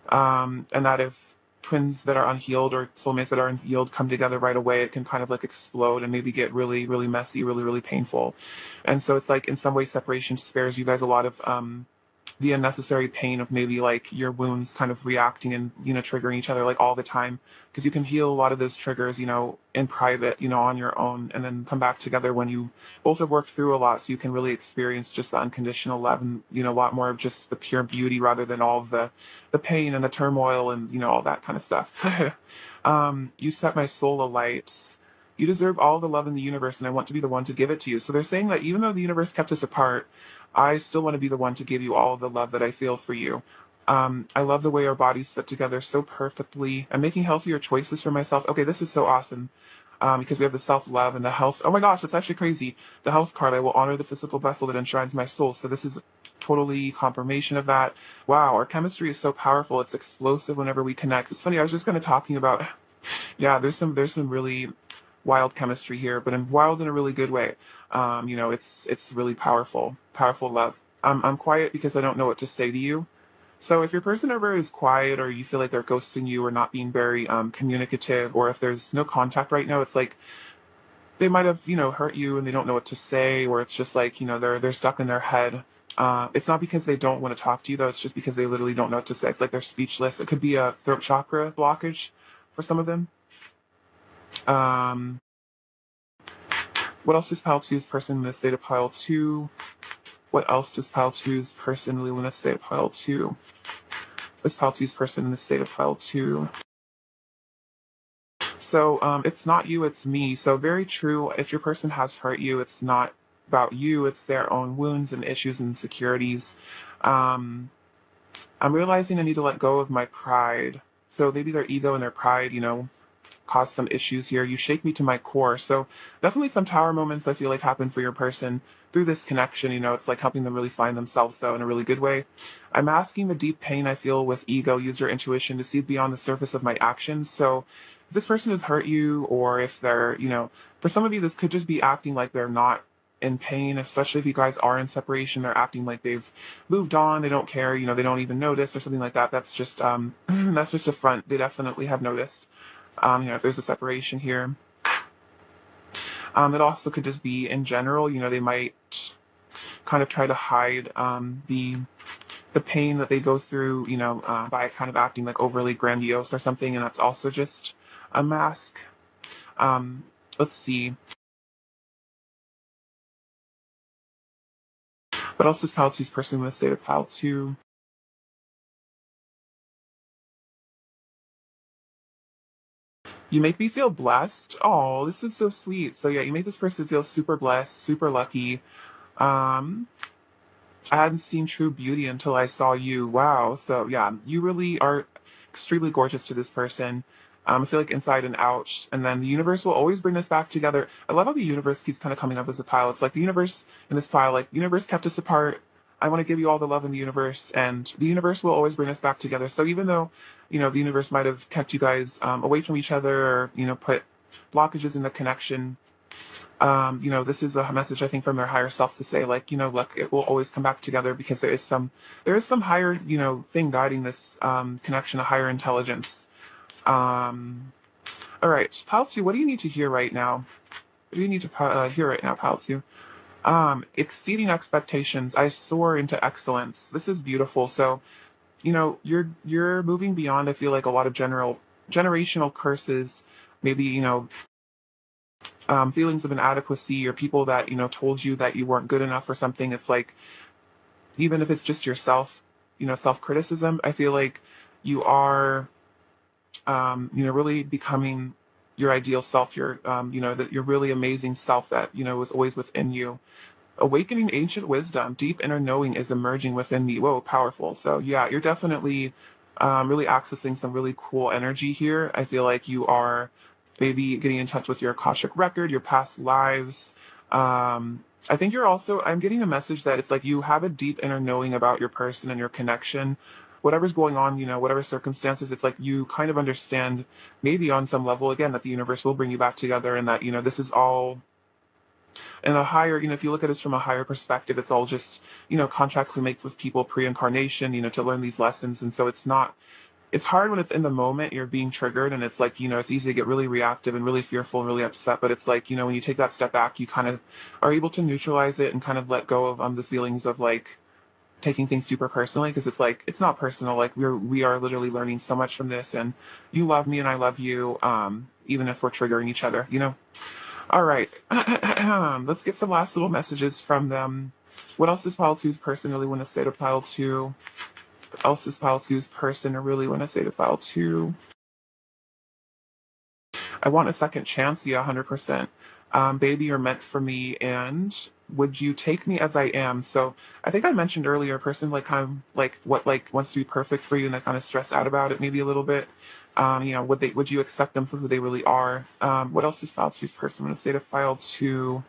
And that if twins that are unhealed or soulmates that are unhealed come together right away, it can kind of like explode and maybe get really, really messy, really, really painful. And so it's like in some ways separation spares you guys a lot of the unnecessary pain of maybe like your wounds kind of reacting and triggering each other like all the time, because you can heal a lot of those triggers in private, on your own, and then come back together when you both have worked through a lot, so you can really experience just the unconditional love and a lot more of just the pure beauty rather than all of the pain and the turmoil and all that kind of stuff. You set my soul alight. You deserve all the love in the universe, and I want to be the one to give it to you. So they're saying that even though the universe kept us apart, I still want to be the one to give you all of the love that I feel for you. I love the way our bodies fit together so perfectly. I'm making healthier choices for myself. Okay, this is so awesome. Because we have the self-love and the health. Oh my gosh, it's actually crazy. The health card, I will honor the physical vessel that enshrines my soul. So this is totally confirmation of that. Wow, our chemistry is so powerful. It's explosive whenever we connect. It's funny, I was just kind of talking about, yeah, there's some really wild chemistry here, but in wild in a really good way. It's really powerful, powerful love. I'm quiet because I don't know what to say to you. So if your person ever is quiet or you feel like they're ghosting you or not being very communicative, or if there's no contact right now, it's like they might have hurt you and they don't know what to say, or it's just like they're stuck in their head. It's not because they don't want to talk to you though. It's just because they literally don't know what to say. It's like they're speechless. It could be a throat chakra blockage for some of them. Um, what else does pile two's person in the state of pile two? What else does pile two's person live in the state of pile two? What's pile two's person in the state of pile two? So it's not you, it's me. So very true. If your person has hurt you, it's not about you. It's their own wounds and issues and insecurities. Um, I'm realizing I need to let go of my pride. So maybe their ego and their pride, cause some issues here. You shake me to my core. So definitely some tower moments I feel like happen for your person through this connection. It's like helping them really find themselves though in a really good way. I'm asking the deep pain I feel with ego. Use your intuition to see beyond the surface of my actions. So if this person has hurt you, or if they're, for some of you, this could just be acting like they're not in pain, especially if you guys are in separation. They're acting like they've moved on, they don't care, they don't even notice or something like that. That's just that's just a front. They definitely have noticed. If there's a separation here. It also could just be in general, they might kind of try to hide the pain that they go through, by kind of acting like overly grandiose or something, and that's also just a mask. Let's see. What else does pile two's person in the state of pile two? You make me feel blessed. Oh, this is so sweet. So yeah, you make this person feel super blessed, super lucky. Um, I hadn't seen true beauty until I saw you. Wow. So yeah, you really are extremely gorgeous to this person. I feel like inside and out. And then the universe will always bring us back together. I love how the universe keeps kind of coming up as a pile. It's like the universe in this pile, like the universe kept us apart. I want to give you all the love in the universe, and the universe will always bring us back together. So even though, the universe might have kept you guys away from each other, or put blockages in the connection, this is a message I think from their higher selves to say, like, look, it will always come back together because there is some higher, thing guiding this connection, a higher intelligence. Um, all right, Pal 2, what do you need to hear right now? What do you need to hear right now, Pal 2? Exceeding expectations, I soar into excellence. This is beautiful. So, you're moving beyond, I feel like, a lot of generational curses, maybe, feelings of inadequacy, or people that told you that you weren't good enough or something. It's like, even if it's just yourself, self-criticism, I feel like you are really becoming your ideal self, your that your really amazing self that was always within you. Awakening ancient wisdom, deep inner knowing is emerging within me. Whoa, powerful. So yeah, you're definitely really accessing some really cool energy here. I feel like you are maybe getting in touch with your Akashic record, your past lives. I think I'm getting a message that it's like you have a deep inner knowing about your person and your connection. Whatever's going on, whatever circumstances, it's like you kind of understand, maybe on some level, again, that the universe will bring you back together, and that, this is all And a higher, if you look at this from a higher perspective, it's all just, contracts we make with people pre-incarnation, to learn these lessons. And so it's hard when it's in the moment, you're being triggered, and it's like, it's easy to get really reactive and really fearful and really upset. But it's like, when you take that step back, you kind of are able to neutralize it and kind of let go of the feelings of like taking things super personally, because it's like it's not personal. Like we are literally learning so much from this, and you love me and I love you, even if we're triggering each other. All right. Let's get some last little messages from them. What else does pile two's person really want to say to pile two? What else does pile two's person really want to say to pile two? I want a second chance. Yeah, 100%. Baby, you're meant for me, and would you take me as I am? So I think I mentioned earlier, a person like kind of like what like wants to be perfect for you, and they kind of stress out about it maybe a little bit. Would you accept them for who they really are? What else does file two's person want to say to file two?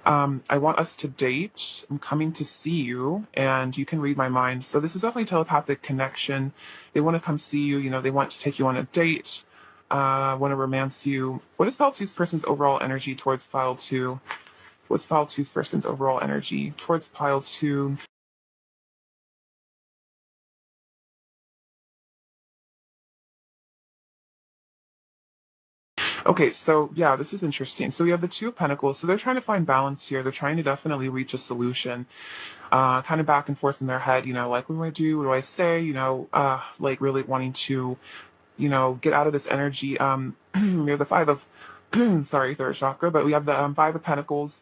I want us to date. I'm coming to see you, and you can read my mind. So this is definitely telepathic connection. They want to come see you. They want to take you on a date. Want to romance you. What is Pile Two's person's overall energy towards Pile Two? What's Pile Two's person's overall energy towards Pile Two? Okay, so yeah, this is interesting. So we have the Two of Pentacles. So they're trying to find balance here. They're trying to definitely reach a solution. Kind of back and forth in their head. Like what do I do? What do I say? Like really wanting to, get out of this energy. We have the Five of, sorry, third chakra, but we have the Five of Pentacles.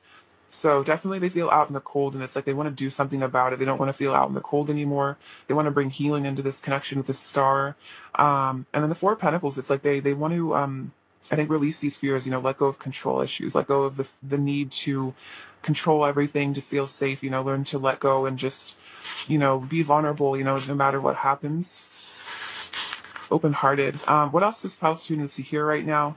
So definitely they feel out in the cold, and it's like they want to do something about it. They don't want to feel out in the cold anymore. They want to bring healing into this connection with the star. And then the Four of Pentacles, it's like they want to, I think, release these fears, let go of control issues, let go of the need to control everything, to feel safe, learn to let go and just, be vulnerable, no matter what happens. Open-hearted. What else does Pile 2 need to hear right now?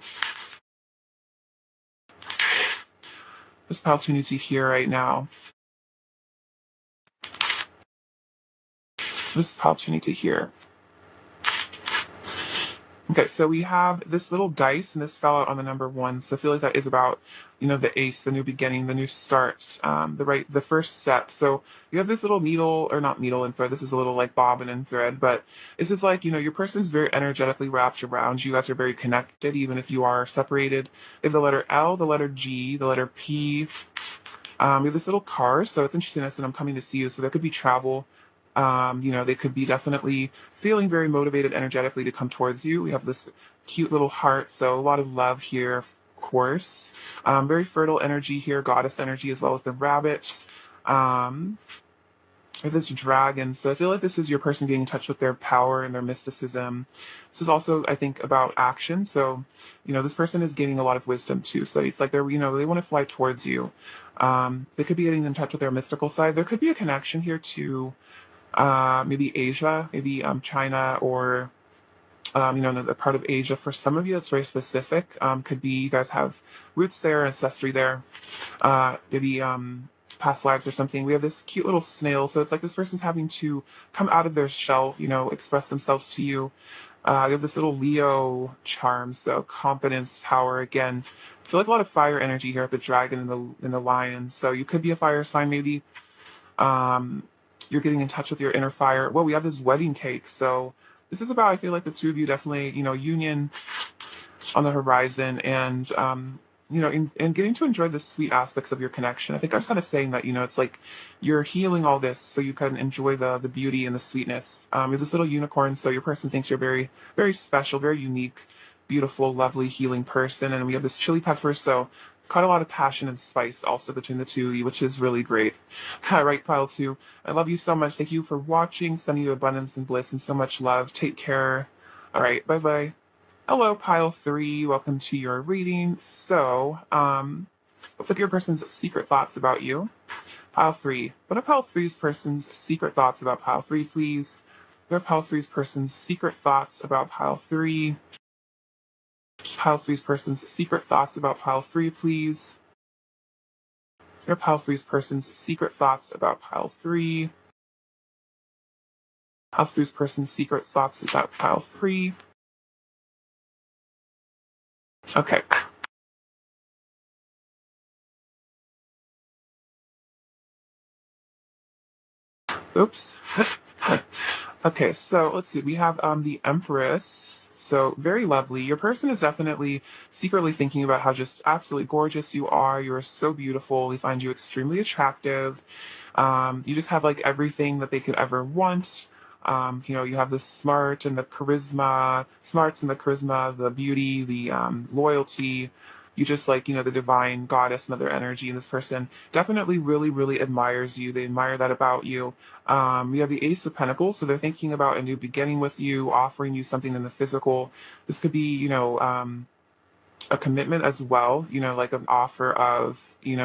This Pile 2 needs to hear right now. This Pile 2 need to hear. Okay, so we have this little dice, and this fell out on the number 1. So I feel like that is about, the ace, the new beginning, the new start, the first step. So you have this little needle, or not needle and thread. This is a little like bobbin and thread, but this is like, your person's very energetically wrapped around you. You guys are very connected, even if you are separated. They have the letter L, the letter G, the letter P. We have this little car, so it's interesting. I said I'm coming to see you, so there could be travel. They could be definitely feeling very motivated energetically to come towards you. We have this cute little heart, so a lot of love here, of course. Very fertile energy here, goddess energy as well with the rabbits. With this dragon, so I feel like this is your person getting in touch with their power and their mysticism. This is also, I think, about action. So, this person is gaining a lot of wisdom too. So it's like they want to fly towards you. They could be getting in touch with their mystical side. There could be a connection here to maybe Asia, maybe China, or another part of Asia. For some of you, it's very specific. Could be you guys have roots there, ancestry there, maybe past lives or something. We have this cute little snail, so it's like this person's having to come out of their shell, express themselves to you. You have this little Leo charm, so confidence, power. Again, I feel like a lot of fire energy here with the dragon and the lion. So you could be a fire sign, maybe. You're getting in touch with your inner fire. Well, we have this wedding cake, so this is about, I feel like the two of you definitely, union on the horizon, and and getting to enjoy the sweet aspects of your connection. I think I was kind of saying that, it's like you're healing all this so you can enjoy the beauty and the sweetness. You have this little unicorn, so your person thinks you're very, very special, very unique, beautiful, lovely, healing person. And we have this chili pepper, so quite a lot of passion and spice also between the two of you, which is really great. All right, Pile 2, I love you so much. Thank you for watching. Sending you abundance and bliss and so much love. Take care. All right, bye-bye. Hello, Pile 3. Welcome to your reading. So, looks like your person's secret thoughts about you. Pile 3. What are Pile three's person's secret thoughts about Pile 3, please? What are Pile three's person's secret thoughts about Pile 3? Pile three's person's secret thoughts about Pile 3, please? What are Pile three's person's secret thoughts about Pile 3? Pile three's person's secret thoughts about Pile 3. Okay. Oops. Okay, so let's see. We have the Empress. So very lovely. Your person is definitely secretly thinking about how just absolutely gorgeous you are. You're so beautiful. They find you extremely attractive. You just have like everything that they could ever want. You have the smarts and the charisma, the beauty, the loyalty. You just like, the divine goddess and other energy. And this person definitely really, really admires you. They admire that about you. You have the Ace of Pentacles, so they're thinking about a new beginning with you, offering you something in the physical. This could be, a commitment as well, like an offer of,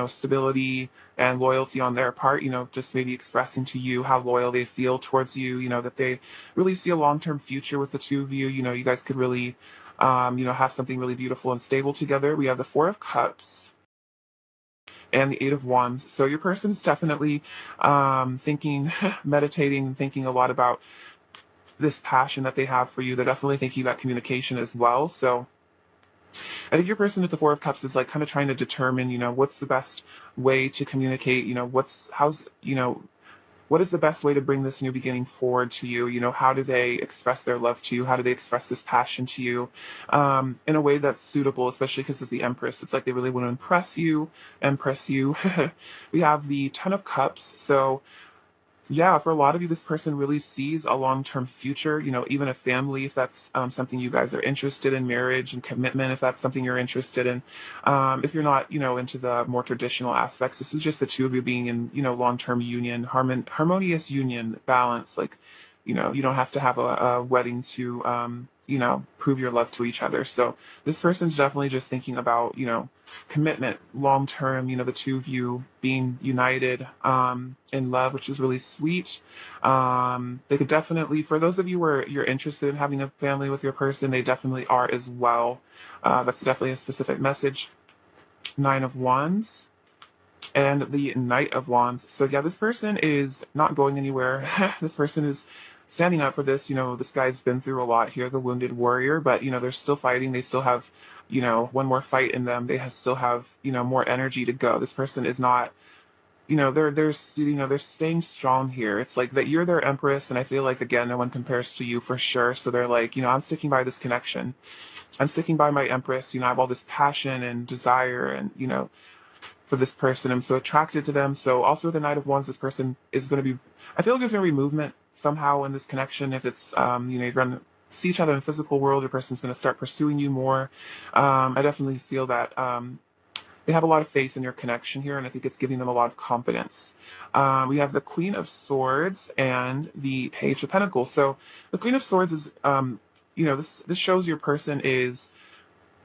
stability and loyalty on their part, just maybe expressing to you how loyal they feel towards you, that they really see a long-term future with the two of you. You guys could really, have something really beautiful and stable together. We have the Four of Cups and the Eight of Wands. So your person's definitely thinking, meditating, thinking a lot about this passion that they have for you. They're definitely thinking about communication as well. So I think your person with the Four of Cups is like kind of trying to determine, what's the best way to communicate, what is the best way to bring this new beginning forward to you? How do they express their love to you? How do they express this passion to you in a way that's suitable, especially because of the Empress? It's like they really want to impress you. We have the Ten of Cups. So yeah, for a lot of you, this person really sees a long-term future, even a family, if that's something you guys are interested in, marriage and commitment, if that's something you're interested in. If you're not, into the more traditional aspects, this is just the two of you being in, long-term union, harmonious union, balance. Like, you don't have to have a wedding to, prove your love to each other. So this person's definitely just thinking about, commitment long term, the two of you being united in love, which is really sweet. They could definitely, for those of you where you're interested in having a family with your person, they definitely are as well. That's definitely a specific message. Nine of Wands and the Knight of Wands. So yeah, this person is not going anywhere. This person is standing up for this. This guy's been through a lot here, the wounded warrior, but they're still fighting. They still have, one more fight in them. Still have, more energy to go. This person is not, they're staying strong here. It's like that you're their empress, and I feel like again, no one compares to you for sure. So they're like, I'm sticking by this connection. I'm sticking by my empress. I have all this passion and desire and, for this person. I'm so attracted to them. So also with the Knight of Wands, this person is going to be, I feel like there's going to be movement somehow in this connection. If it's, you're going to see each other in the physical world, your person's going to start pursuing you more. I definitely feel that they have a lot of faith in your connection here, and I think it's giving them a lot of confidence. We have the Queen of Swords and the Page of Pentacles. So the Queen of Swords is, this shows your person is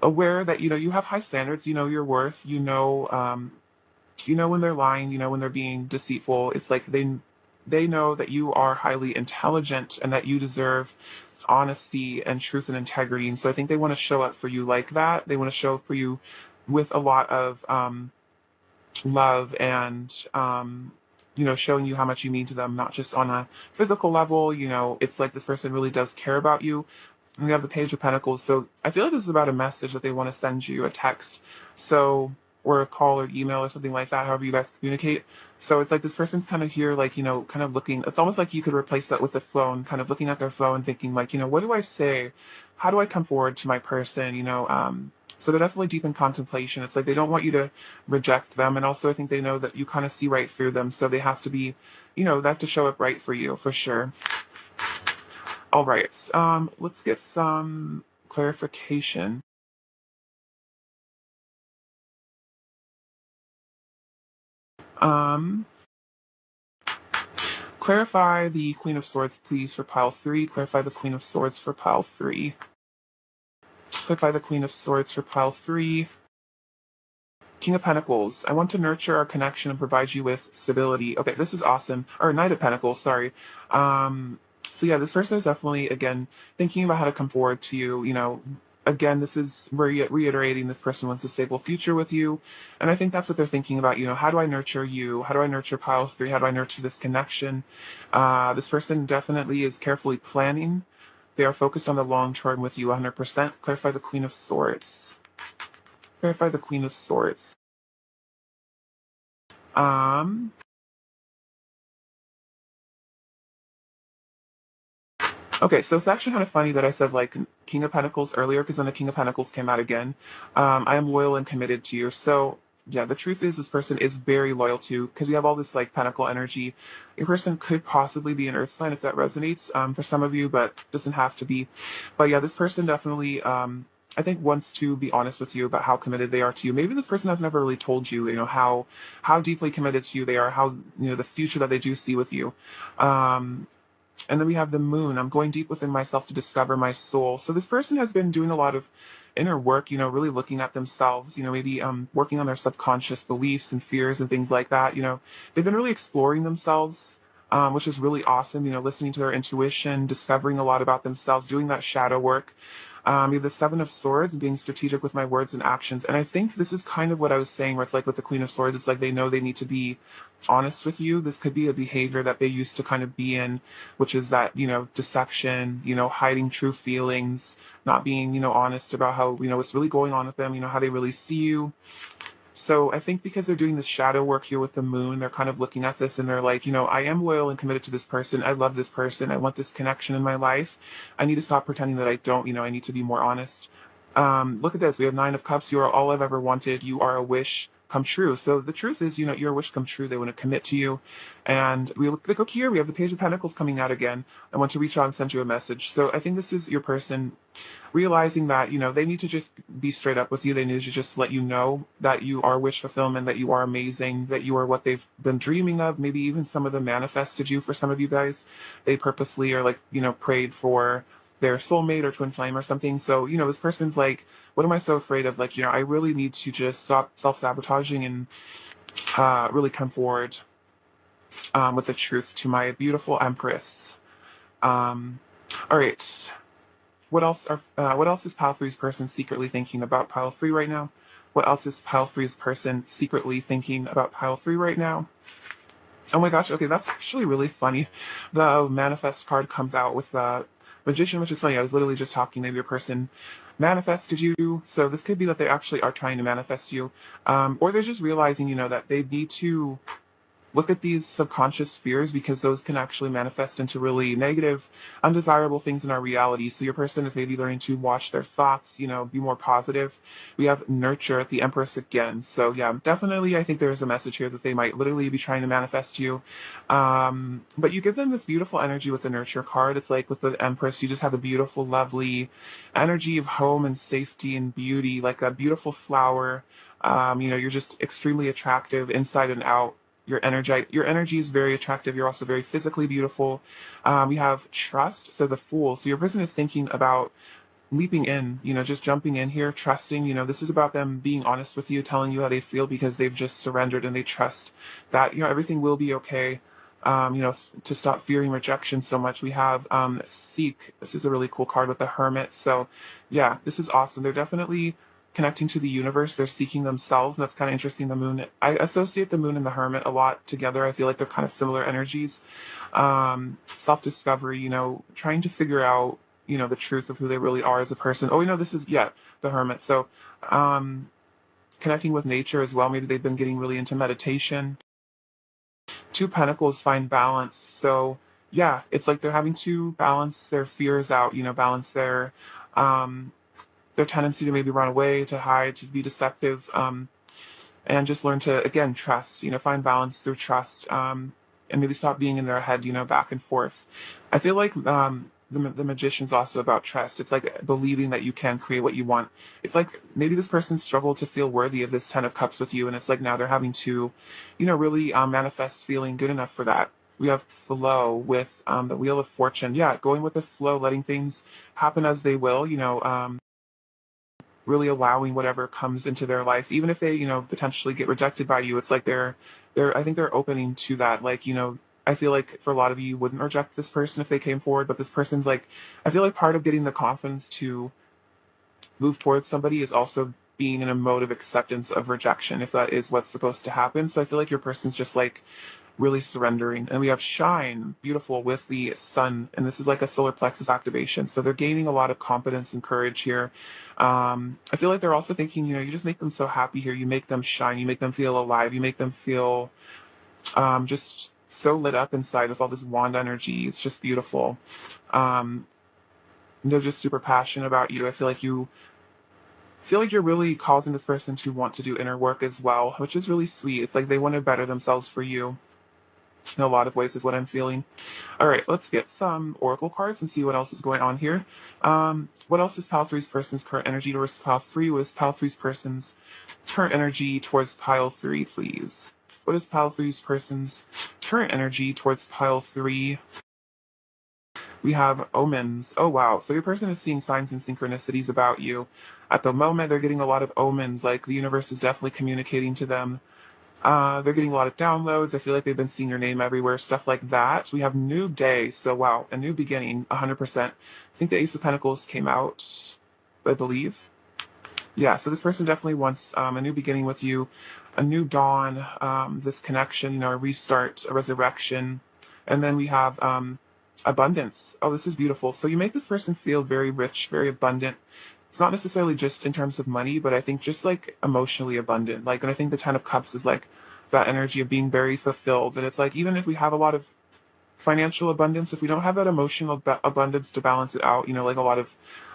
aware that you have high standards, you know your worth, when they're lying, when they're being deceitful. It's like they know that you are highly intelligent and that you deserve honesty and truth and integrity. And so I think they want to show up for you like that. They want to show up for you with a lot of love and showing you how much you mean to them, not just on a physical level. It's like this person really does care about you. And we have the Page of Pentacles. So I feel like this is about a message that they want to send you, a text. So, or a call or email or something like that, however you guys communicate. So it's like this person's kind of here, like, kind of looking, it's almost like you could replace that with a phone, kind of looking at their phone, thinking like, what do I say? How do I come forward to my person? So they're definitely deep in contemplation. It's like they don't want you to reject them. And also I think they know that you kind of see right through them. So they have to be, they have to show up right for you, for sure. All right, let's get some clarification. Um, Clarify the Queen of Swords, please, for pile 3. Clarify the Queen of Swords for pile 3. Clarify the Queen of Swords for pile 3. King of Pentacles, I want to nurture our connection and provide you with stability. Okay, this is awesome. Or Knight of Pentacles, sorry. So yeah, this person is definitely, again, thinking about how to come forward to you. Again, this is reiterating this person wants a stable future with you. And I think that's what they're thinking about. How do I nurture you? How do I nurture pile 3? How do I nurture this connection? This person definitely is carefully planning. They are focused on the long term with you 100%. Clarify the Queen of Swords. Clarify the Queen of Swords. Um, Okay, so it's actually kind of funny that I said like King of Pentacles earlier, because then the King of Pentacles came out again. I am loyal and committed to you. So yeah, the truth is this person is very loyal to you, because we have all this like Pentacle energy. Your person could possibly be an Earth sign if that resonates for some of you, but doesn't have to be. But yeah, this person definitely I think wants to be honest with you about how committed they are to you. Maybe this person has never really told you, how deeply committed to you they are, how the future that they do see with you. Um, and then we have the moon. I'm going deep within myself to discover my soul. So this person has been doing a lot of inner work, really looking at themselves, maybe working on their subconscious beliefs and fears and things like that. They've been really exploring themselves, which is really awesome, listening to their intuition, discovering a lot about themselves, doing that shadow work. We have the Seven of Swords, being strategic with my words and actions. And I think this is kind of what I was saying, where it's like with the Queen of Swords, it's like they know they need to be honest with you. This could be a behavior that they used to kind of be in, which is that, deception, hiding true feelings, not being, honest about how, what's really going on with them, how they really see you. So I think because they're doing this shadow work here with the moon, they're kind of looking at this and they're like, I am loyal and committed to this person. I love this person. I want this connection in my life. I need to stop pretending that I don't, I need to be more honest. Look at this. We have Nine of Cups. You are all I've ever wanted. You are a wish come true. So the truth is, you're a wish come true. They want to commit to you. And we look here. We have the Page of Pentacles coming out again. I want to reach out and send you a message. So I think this is your person realizing that, they need to just be straight up with you. They need to just let you know that you are wish fulfillment, that you are amazing, that you are what they've been dreaming of. Maybe even some of them manifested you for some of you guys. They purposely are like, prayed for their soulmate or twin flame or something. So, this person's like, what am I so afraid of? Like, I really need to just stop self-sabotaging and really come forward with the truth to my beautiful Empress. All right. What else is pile three's person secretly thinking about pile three right now? What else is pile three's person secretly thinking about pile three right now? Oh my gosh, okay, that's actually really funny. The manifest card comes out with the magician, which is funny. I was literally just talking, maybe your person manifested you. So this could be that they actually are trying to manifest you. Or they're just realizing, that they need to look at these subconscious fears, because those can actually manifest into really negative, undesirable things in our reality. So your person is maybe learning to watch their thoughts, be more positive. We have nurture at the Empress again. So yeah, definitely I think there's a message here that they might literally be trying to manifest you. But you give them this beautiful energy with the nurture card. It's like with the Empress, you just have a beautiful, lovely energy of home and safety and beauty, like a beautiful flower. You're just extremely attractive inside and out. Your energy is very attractive. You're also very physically beautiful. You have trust. So the Fool. So your person is thinking about leaping in, just jumping in here, trusting. This is about them being honest with you, telling you how they feel, because they've just surrendered and they trust that, everything will be okay. To stop fearing rejection so much. We have Seek. This is a really cool card with the Hermit. So yeah, this is awesome. They're definitely connecting to the universe. They're seeking themselves. And that's kind of interesting. The moon, I associate the moon and the hermit a lot together. I feel like they're kind of similar energies. Self-discovery, trying to figure out, the truth of who they really are as a person. Oh, this is, yeah, the hermit. So, connecting with nature as well. Maybe they've been getting really into meditation. Two Pentacles, find balance. So yeah, it's like they're having to balance their fears out, balance their tendency to maybe run away, to hide, to be deceptive, and just learn to, again, trust, find balance through trust, and maybe stop being in their head, back and forth. I feel like the Magician's also about trust. It's like believing that you can create what you want. It's like maybe this person struggled to feel worthy of this Ten of Cups with you, and it's like now they're having to, really manifest feeling good enough for that. We have Flow with the Wheel of Fortune. Yeah, going with the flow, letting things happen as they will, really allowing whatever comes into their life, even if they, potentially get rejected by you. It's like I think they're opening to that. Like, I feel like for a lot of you wouldn't reject this person if they came forward, but this person's like, I feel like part of getting the confidence to move towards somebody is also being in a mode of acceptance of rejection, if that is what's supposed to happen. So I feel like your person's just like really surrendering. And we have Shine, beautiful, with the Sun, and this is like a solar plexus activation. So they're gaining a lot of confidence and courage here. I feel like they're also thinking, you just make them so happy here. You make them shine. You make them feel alive. You make them feel just so lit up inside with all this wand energy. It's just beautiful. they're just super passionate about you. I feel like you're really causing this person to want to do inner work as well, which is really sweet. It's like they want to better themselves for you in a lot of ways is what I'm feeling. All right, let's get some oracle cards and see what else is going on here. What else is pile three's person's current energy towards pile three? What is pile three's person's current energy towards pile three, please? What is pile three's person's current energy towards pile three? We have omens. Oh, wow. So your person is seeing signs and synchronicities about you. At the moment, they're getting a lot of omens, like the universe is definitely communicating to them. They're getting a lot of downloads. I feel like they've been seeing your name everywhere, stuff like that. We have new day. So, wow, a new beginning, 100%. I think the Ace of Pentacles came out, I believe. Yeah, so this person definitely wants a new beginning with you, a new dawn, this connection, a restart, a resurrection. And then we have abundance. Oh, this is beautiful. So you make this person feel very rich, very abundant. It's not necessarily just in terms of money, but I think just like emotionally abundant. Like, and I think the Ten of Cups is like that energy of being very fulfilled. And it's like, even if we have a lot of financial abundance, if we don't have that emotional abundance to balance it out, like a lot of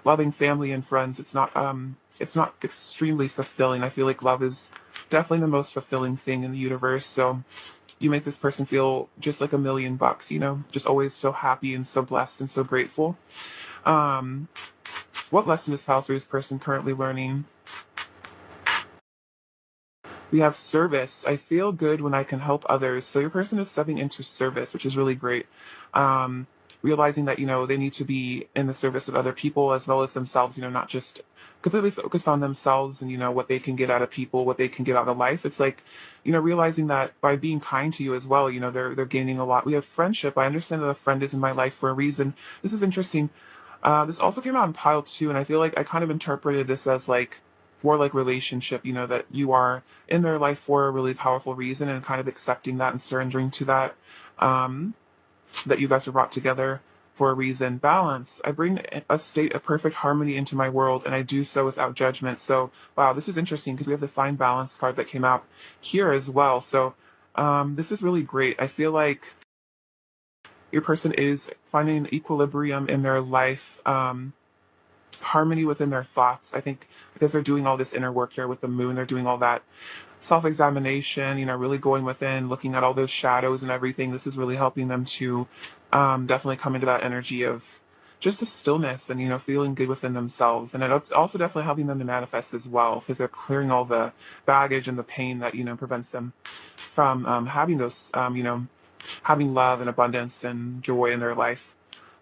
loving family and friends, it's not extremely fulfilling. I feel like love is definitely the most fulfilling thing in the universe. So you make this person feel just like $1,000,000, just always so happy and so blessed and so grateful. What lesson is pile three's person currently learning? We have service. I feel good when I can help others. So your person is stepping into service, which is really great. Realizing that, they need to be in the service of other people as well as themselves, not just completely focus on themselves and, what they can get out of people, what they can get out of life. It's like, realizing that by being kind to you as well, they're gaining a lot. We have friendship. I understand that a friend is in my life for a reason. This is interesting. This also came out in pile two, and I feel like I kind of interpreted this as like more like relationship, that you are in their life for a really powerful reason and kind of accepting that and surrendering to that, that you guys were brought together for a reason. Balance. I bring a state of perfect harmony into my world, and I do so without judgment. So, wow, this is interesting because we have the fine balance card that came out here as well. So, this is really great. I feel like your person is finding an equilibrium in their life, harmony within their thoughts. I think because they're doing all this inner work here with the moon, they're doing all that self-examination, really going within, looking at all those shadows and everything. This is really helping them to definitely come into that energy of just a stillness and, feeling good within themselves. And it's also definitely helping them to manifest as well because they're clearing all the baggage and the pain that, prevents them from having those, having love and abundance and joy in their life.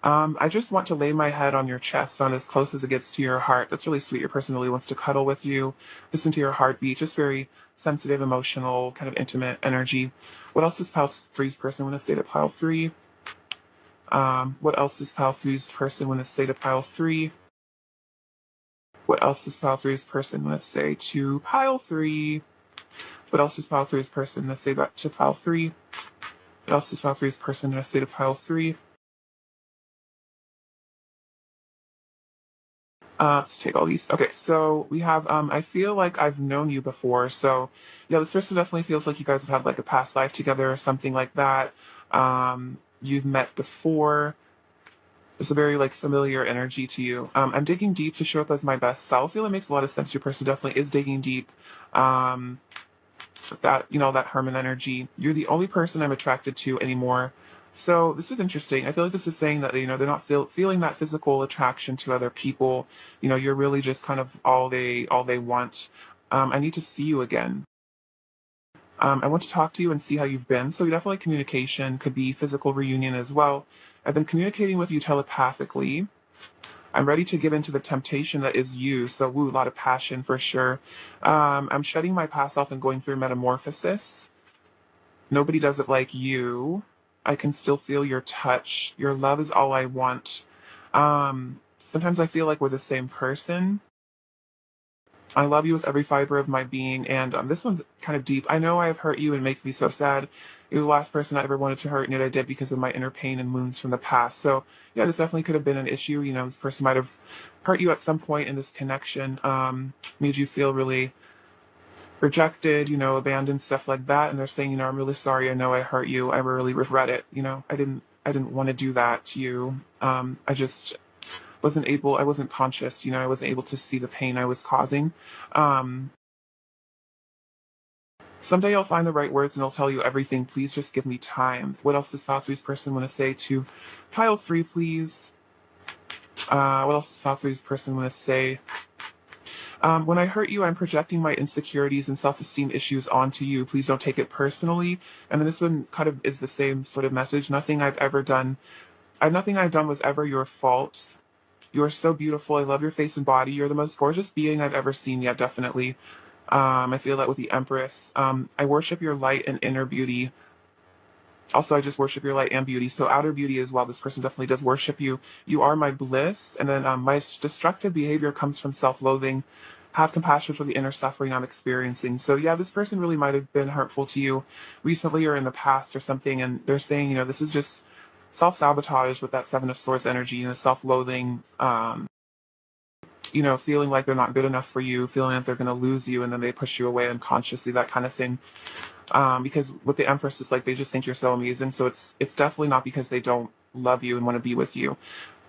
I just want to lay my head on your chest, on as close as it gets to your heart. That's really sweet. Your person really wants to cuddle with you, listen to your heartbeat, just very sensitive, emotional, kind of intimate energy. What else does pile three's person want to say to pile three? What else does pile three's person want to say to pile three? What else does pile three's person want to say to pile three? What else does pile three's person want to say back to pile three? What else does pile three's person want to say to pile three? Let's take all these. Okay, so we have, I feel like I've known you before. So, yeah, this person definitely feels like you guys have had like a past life together or something like that. You've met before. It's a very like familiar energy to you. I'm digging deep to show up as my best self. I feel it makes a lot of sense. Your person definitely is digging deep. That, that Herman energy. You're the only person I'm attracted to anymore. So this is interesting. I feel like this is saying that, they're not feeling that physical attraction to other people. You're really just kind of all they want. I need to see you again. I want to talk to you and see how you've been. So definitely communication could be physical reunion as well. I've been communicating with you telepathically. I'm ready to give into the temptation that is you. So, woo, a lot of passion for sure. I'm shedding my past self and going through metamorphosis. Nobody does it like you. I can still feel your touch. Your love is all I want. Sometimes I feel like we're the same person. I love you with every fiber of my being. And this one's kind of deep. I know I have hurt you and it makes me so sad. You're the last person I ever wanted to hurt, and yet I did because of my inner pain and wounds from the past. So, yeah, this definitely could have been an issue. This person might have hurt you at some point in this connection, made you feel really rejected, abandoned, stuff like that. And they're saying, I'm really sorry. I know I hurt you. I really regret it. I didn't want to do that to you. I just I wasn't conscious, I wasn't able to see the pain I was causing. Um, Someday I'll find the right words and I'll tell you everything. Please just give me time. What else does pile three's person want to say to pile three, please? What else does pile three's person want to say? When I hurt you, I'm projecting my insecurities and self-esteem issues onto you. Please don't take it personally. And then this one kind of is the same sort of message. Nothing I've done was ever your fault. You are so beautiful. I love your face and body. You're the most gorgeous being I've ever seen yet, definitely. I feel that with the Empress. I worship your light and inner beauty. Also, I just worship your light and beauty. So outer beauty as well. This person definitely does worship you. You are my bliss. And then my destructive behavior comes from self-loathing. Have compassion for the inner suffering I'm experiencing. So yeah, this person really might have been hurtful to you recently or in the past or something. And they're saying, this is just self-sabotage with that Seven of Swords energy, self-loathing, feeling like they're not good enough for you, feeling that they're going to lose you, and then they push you away unconsciously, that kind of thing. Because with the Empress, it's like they just think you're so amazing. So it's definitely not because they don't love you and want to be with you.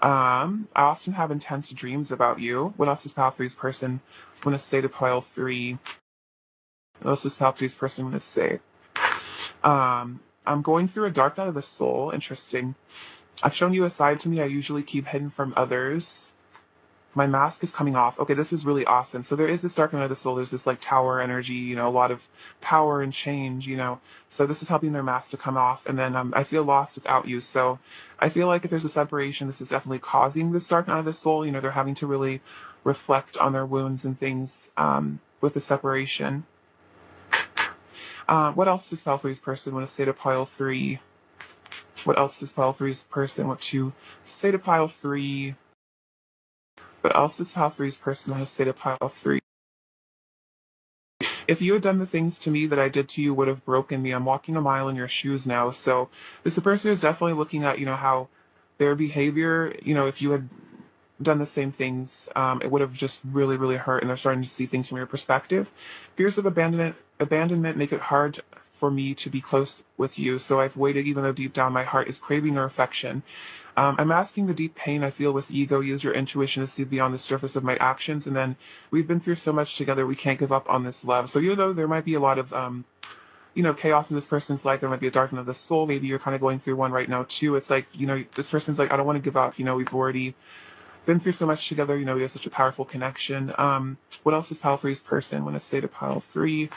I often have intense dreams about you. What else does pile three's person want to say to pile three? What else does pile three's person want to say? I'm going through a dark night of the soul. Interesting. I've shown you a side to me I usually keep hidden from others. My mask is coming off. Okay, this is really awesome. So there is this dark night of the soul. There's this like tower energy, a lot of power and change, So this is helping their mask to come off. And then I feel lost without you. So I feel like if there's a separation, this is definitely causing this dark night of the soul. They're having to really reflect on their wounds and things with the separation. What else does pile three's person want to say to pile three? What else does pile three's person want to say to pile three? What else does pile three's person want to say to pile three? If you had done the things to me that I did to you would have broken me. I'm walking a mile in your shoes now. So this person is definitely looking at, how their behavior, if you had done the same things, it would have just really, really hurt, and they're starting to see things from your perspective. Fears of abandonment make it hard for me to be close with you, so I've waited even though deep down my heart is craving your affection. I'm asking the deep pain I feel with ego. Use your intuition to see beyond the surface of my actions, and then we've been through so much together, we can't give up on this love. So even though there might be a lot of chaos in this person's life, there might be a darkness of the soul, maybe you're kind of going through one right now too. It's like, this person's like, I don't want to give up, we've already been through so much together, we have such a powerful connection. What else does pile three's person want to say to pile three?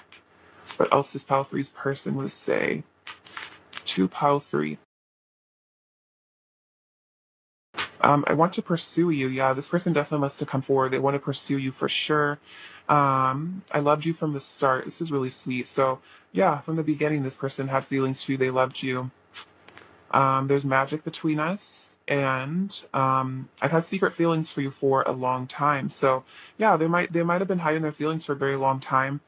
What else does pile three's person want to say to pile three? I want to pursue you. Yeah, this person definitely must have come forward. They want to pursue you for sure. I loved you from the start. This is really sweet. So yeah, from the beginning, this person had feelings for you. They loved you. There's magic between us, and I've had secret feelings for you for a long time. So yeah, they might have been hiding their feelings for a very long time.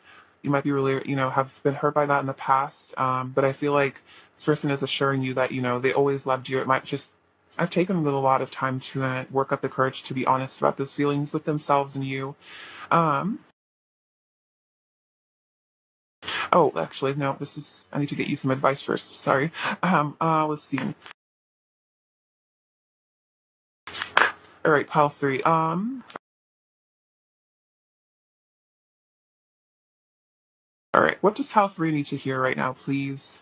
You might be really, have been hurt by that in the past. But I feel like this person is assuring you that, they always loved you. It might just, I've taken a lot of time to work up the courage to be honest about those feelings with themselves and you. Um, oh, actually, no, I need to get you some advice first. Sorry. Let's see. All right, pile three. All right, what does pile three need to hear right now, please?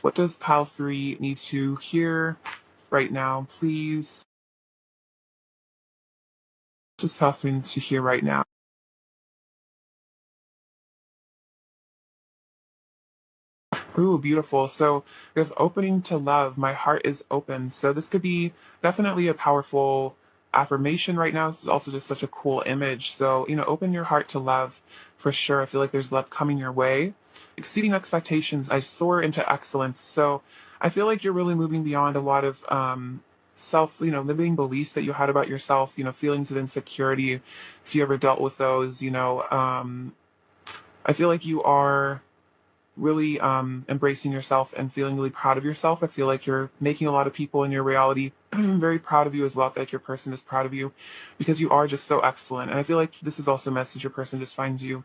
What does pile three need to hear right now, please? What does pile three need to hear right now? Ooh, beautiful. So we have opening to love. My heart is open. So this could be definitely a powerful affirmation right now. This is also just such a cool image. So, open your heart to love for sure. I feel like there's love coming your way. Exceeding expectations, I soar into excellence. So I feel like you're really moving beyond a lot of self, limiting beliefs that you had about yourself, feelings of insecurity. If you ever dealt with those, I feel like you are really embracing yourself and feeling really proud of yourself. I feel like you're making a lot of people in your reality very proud of you as well. I feel like your person is proud of you because you are just so excellent. And I feel like this is also a message your person just finds you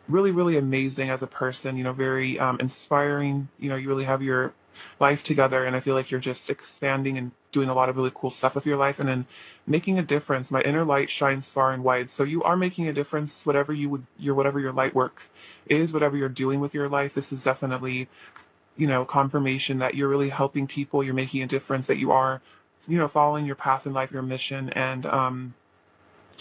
really, really amazing as a person, very inspiring. You really have your life together, and I feel like you're just expanding and doing a lot of really cool stuff with your life, and then making a difference. My inner light shines far and wide. So you are making a difference, whatever whatever your light work is, whatever you're doing with your life. This is definitely, confirmation that you're really helping people, you're making a difference, that you are, following your path in life, your mission, and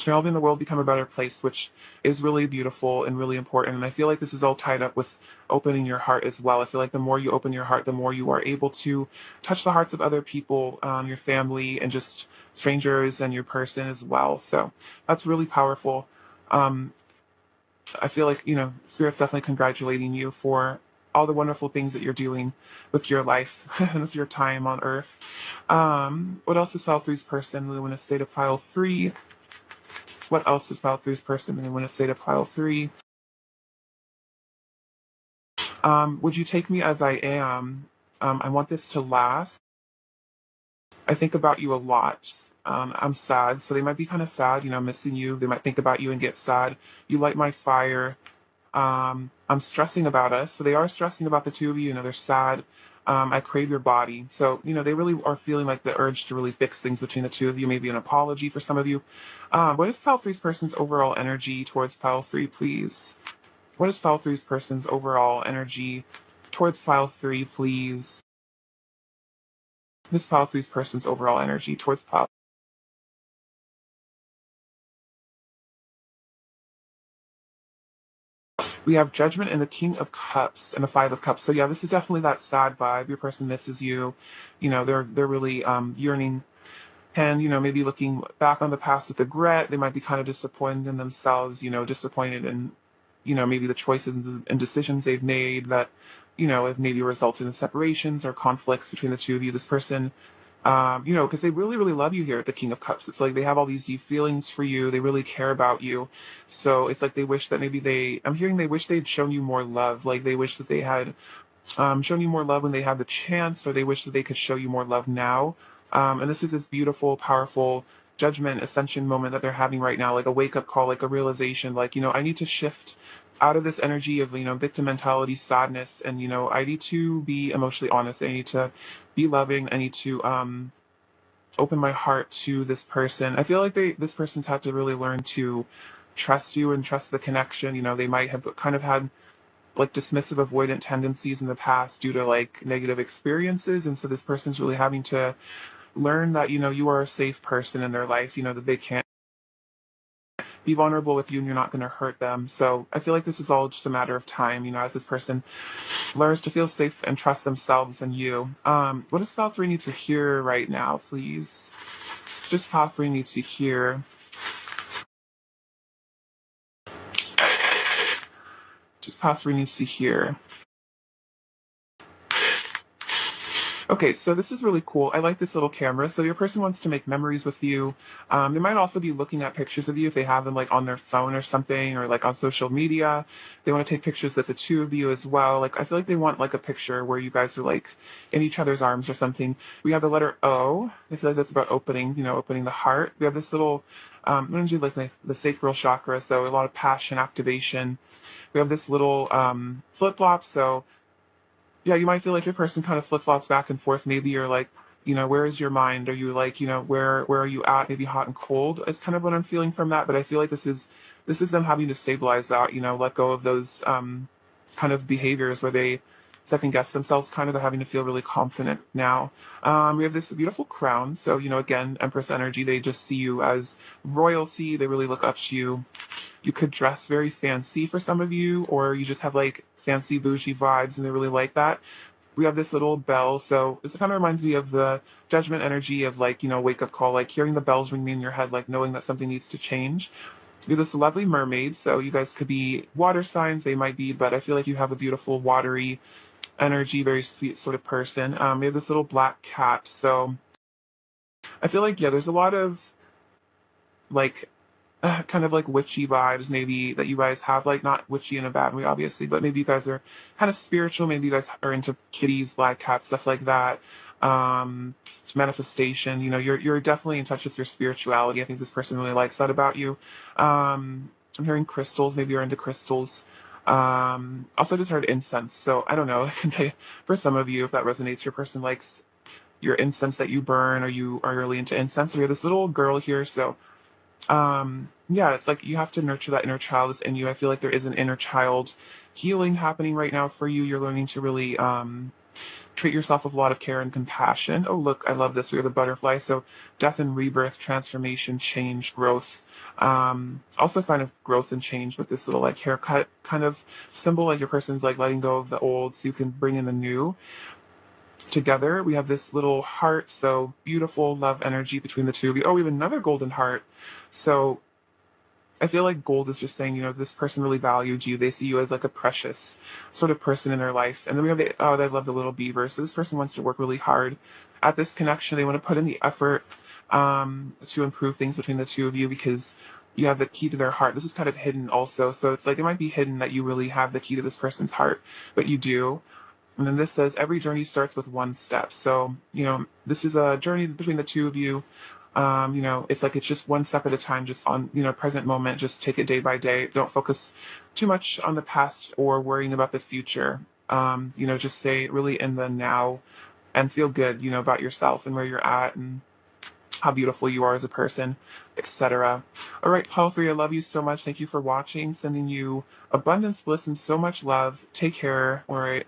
helping the world become a better place, which is really beautiful and really important. And I feel like this is all tied up with opening your heart as well. I feel like the more you open your heart, the more you are able to touch the hearts of other people, your family, and just strangers and your person as well. So that's really powerful. Um, I feel like, Spirit's definitely congratulating you for all the wonderful things that you're doing with your life and with your time on Earth. What else is Pile Three's person? We want to say to Pile 3. What else is Pile Three's person? We want to say to Pile 3. Would you take me as I am? I want this to last. I think about you a lot. I'm sad, so they might be kind of sad, missing you. They might think about you and get sad. You light my fire. I'm stressing about us. So they are stressing about the two of you. They're sad. I crave your body. So, they really are feeling like the urge to really fix things between the two of you, maybe an apology for some of you. What is Pile Three's person's overall energy towards Pile 3, please? What is Pile Three's person's overall energy towards Pile 3, please? This Pile Three's person's overall energy towards Pile. We have Judgment and the King of Cups and the Five of Cups. So yeah, this is definitely that sad vibe. Your person misses you. They're really yearning, and maybe looking back on the past with regret. They might be kind of disappointed in themselves. Disappointed in maybe the choices and decisions they've made that have maybe resulted in separations or conflicts between the two of you. This person, because they really, really love you here at the King of Cups. It's like they have all these deep feelings for you. They really care about you. So it's like they wish that I'm hearing they wish they'd shown you more love. Like they wish that they had shown you more love when they had the chance, or they wish that they could show you more love now. And this is this beautiful, powerful judgment ascension moment that they're having right now, like a wake up call, like a realization, like, I need to shift out of this energy of, victim mentality, sadness, and, I need to be emotionally honest. I need to be loving. I need to open my heart to this person. I feel like this person's had to really learn to trust you and trust the connection. They might have kind of had like dismissive, avoidant tendencies in the past due to like negative experiences, and so this person's really having to learn that you are a safe person in their life, that they can't be vulnerable with you and you're not going to hurt them. So I feel like this is all just a matter of time, as this person learns to feel safe and trust themselves and you. What does Pile 3 need to hear right now, please? Just Pile 3 needs to hear. Just Pile 3 needs to hear. Okay, so this is really cool. I like this little camera. So your person wants to make memories with you. They might also be looking at pictures of you if they have them like on their phone or something, or like on social media. They want to take pictures with the two of you as well. Like I feel like they want like a picture where you guys are like in each other's arms or something. We have the letter O. I feel like that's about opening, opening the heart. We have this little energy like the sacral chakra, so a lot of passion activation. We have this little flip-flop, so yeah, you might feel like your person kind of flip-flops back and forth. Maybe you're like, where is your mind? Are you like, where are you at? Maybe hot and cold is kind of what I'm feeling from that. But I feel like this is them having to stabilize that, let go of those kind of behaviors where they second guess themselves, kind of. They're having to feel really confident now. We have this beautiful crown. So, again, Empress energy, they just see you as royalty. They really look up to you. You could dress very fancy for some of you, or you just have like fancy bougie vibes and they really like that. We have this little bell, so this kind of reminds me of the judgment energy of like, wake up call, like hearing the bells ringing in your head, like knowing that something needs to change. We have this lovely mermaid, so you guys could be water signs, they might be, but I feel like you have a beautiful watery energy, very sweet sort of person. We have this little black cat, so I feel like, yeah, there's a lot of like kind of like witchy vibes maybe that you guys have, like not witchy in a bad way obviously, but maybe you guys are kind of spiritual. Maybe you guys are into kitties, black cats, stuff like that. Manifestation, you're definitely in touch with your spirituality. I think this person really likes that about you. I'm hearing crystals. Maybe you're into crystals. Also just heard incense, so I don't know. For some of you, if that resonates, your person likes your incense that you burn, or you are really into incense. So we have this little girl here. So yeah, it's like you have to nurture that inner child within you. I feel like there is an inner child healing happening right now for you. You're learning to really treat yourself with a lot of care and compassion. Oh, look, I love this. We are the butterfly. So death and rebirth, transformation, change, growth. Also a sign of growth and change with this little like haircut kind of symbol, like your person's like letting go of the old so you can bring in the new. Together we have this little heart, so beautiful love energy between the two of you. Oh, we have another golden heart. So I feel like gold is just saying, this person really valued you. They see you as like a precious sort of person in their life. And then we have I love the little beaver. So this person wants to work really hard at this connection. They want to put in the effort to improve things between the two of you, because you have the key to their heart. This is kind of hidden also. So it's like it might be hidden that you really have the key to this person's heart, but you do. And then this says every journey starts with one step. So, this is a journey between the two of you. It's like it's just one step at a time, just on, present moment. Just take it day by day. Don't focus too much on the past or worrying about the future. Just stay really in the now and feel good, about yourself and where you're at and how beautiful you are as a person, etc. All right, Pile 3, I love you so much. Thank you for watching. Sending you abundance, bliss, and so much love. Take care. All right.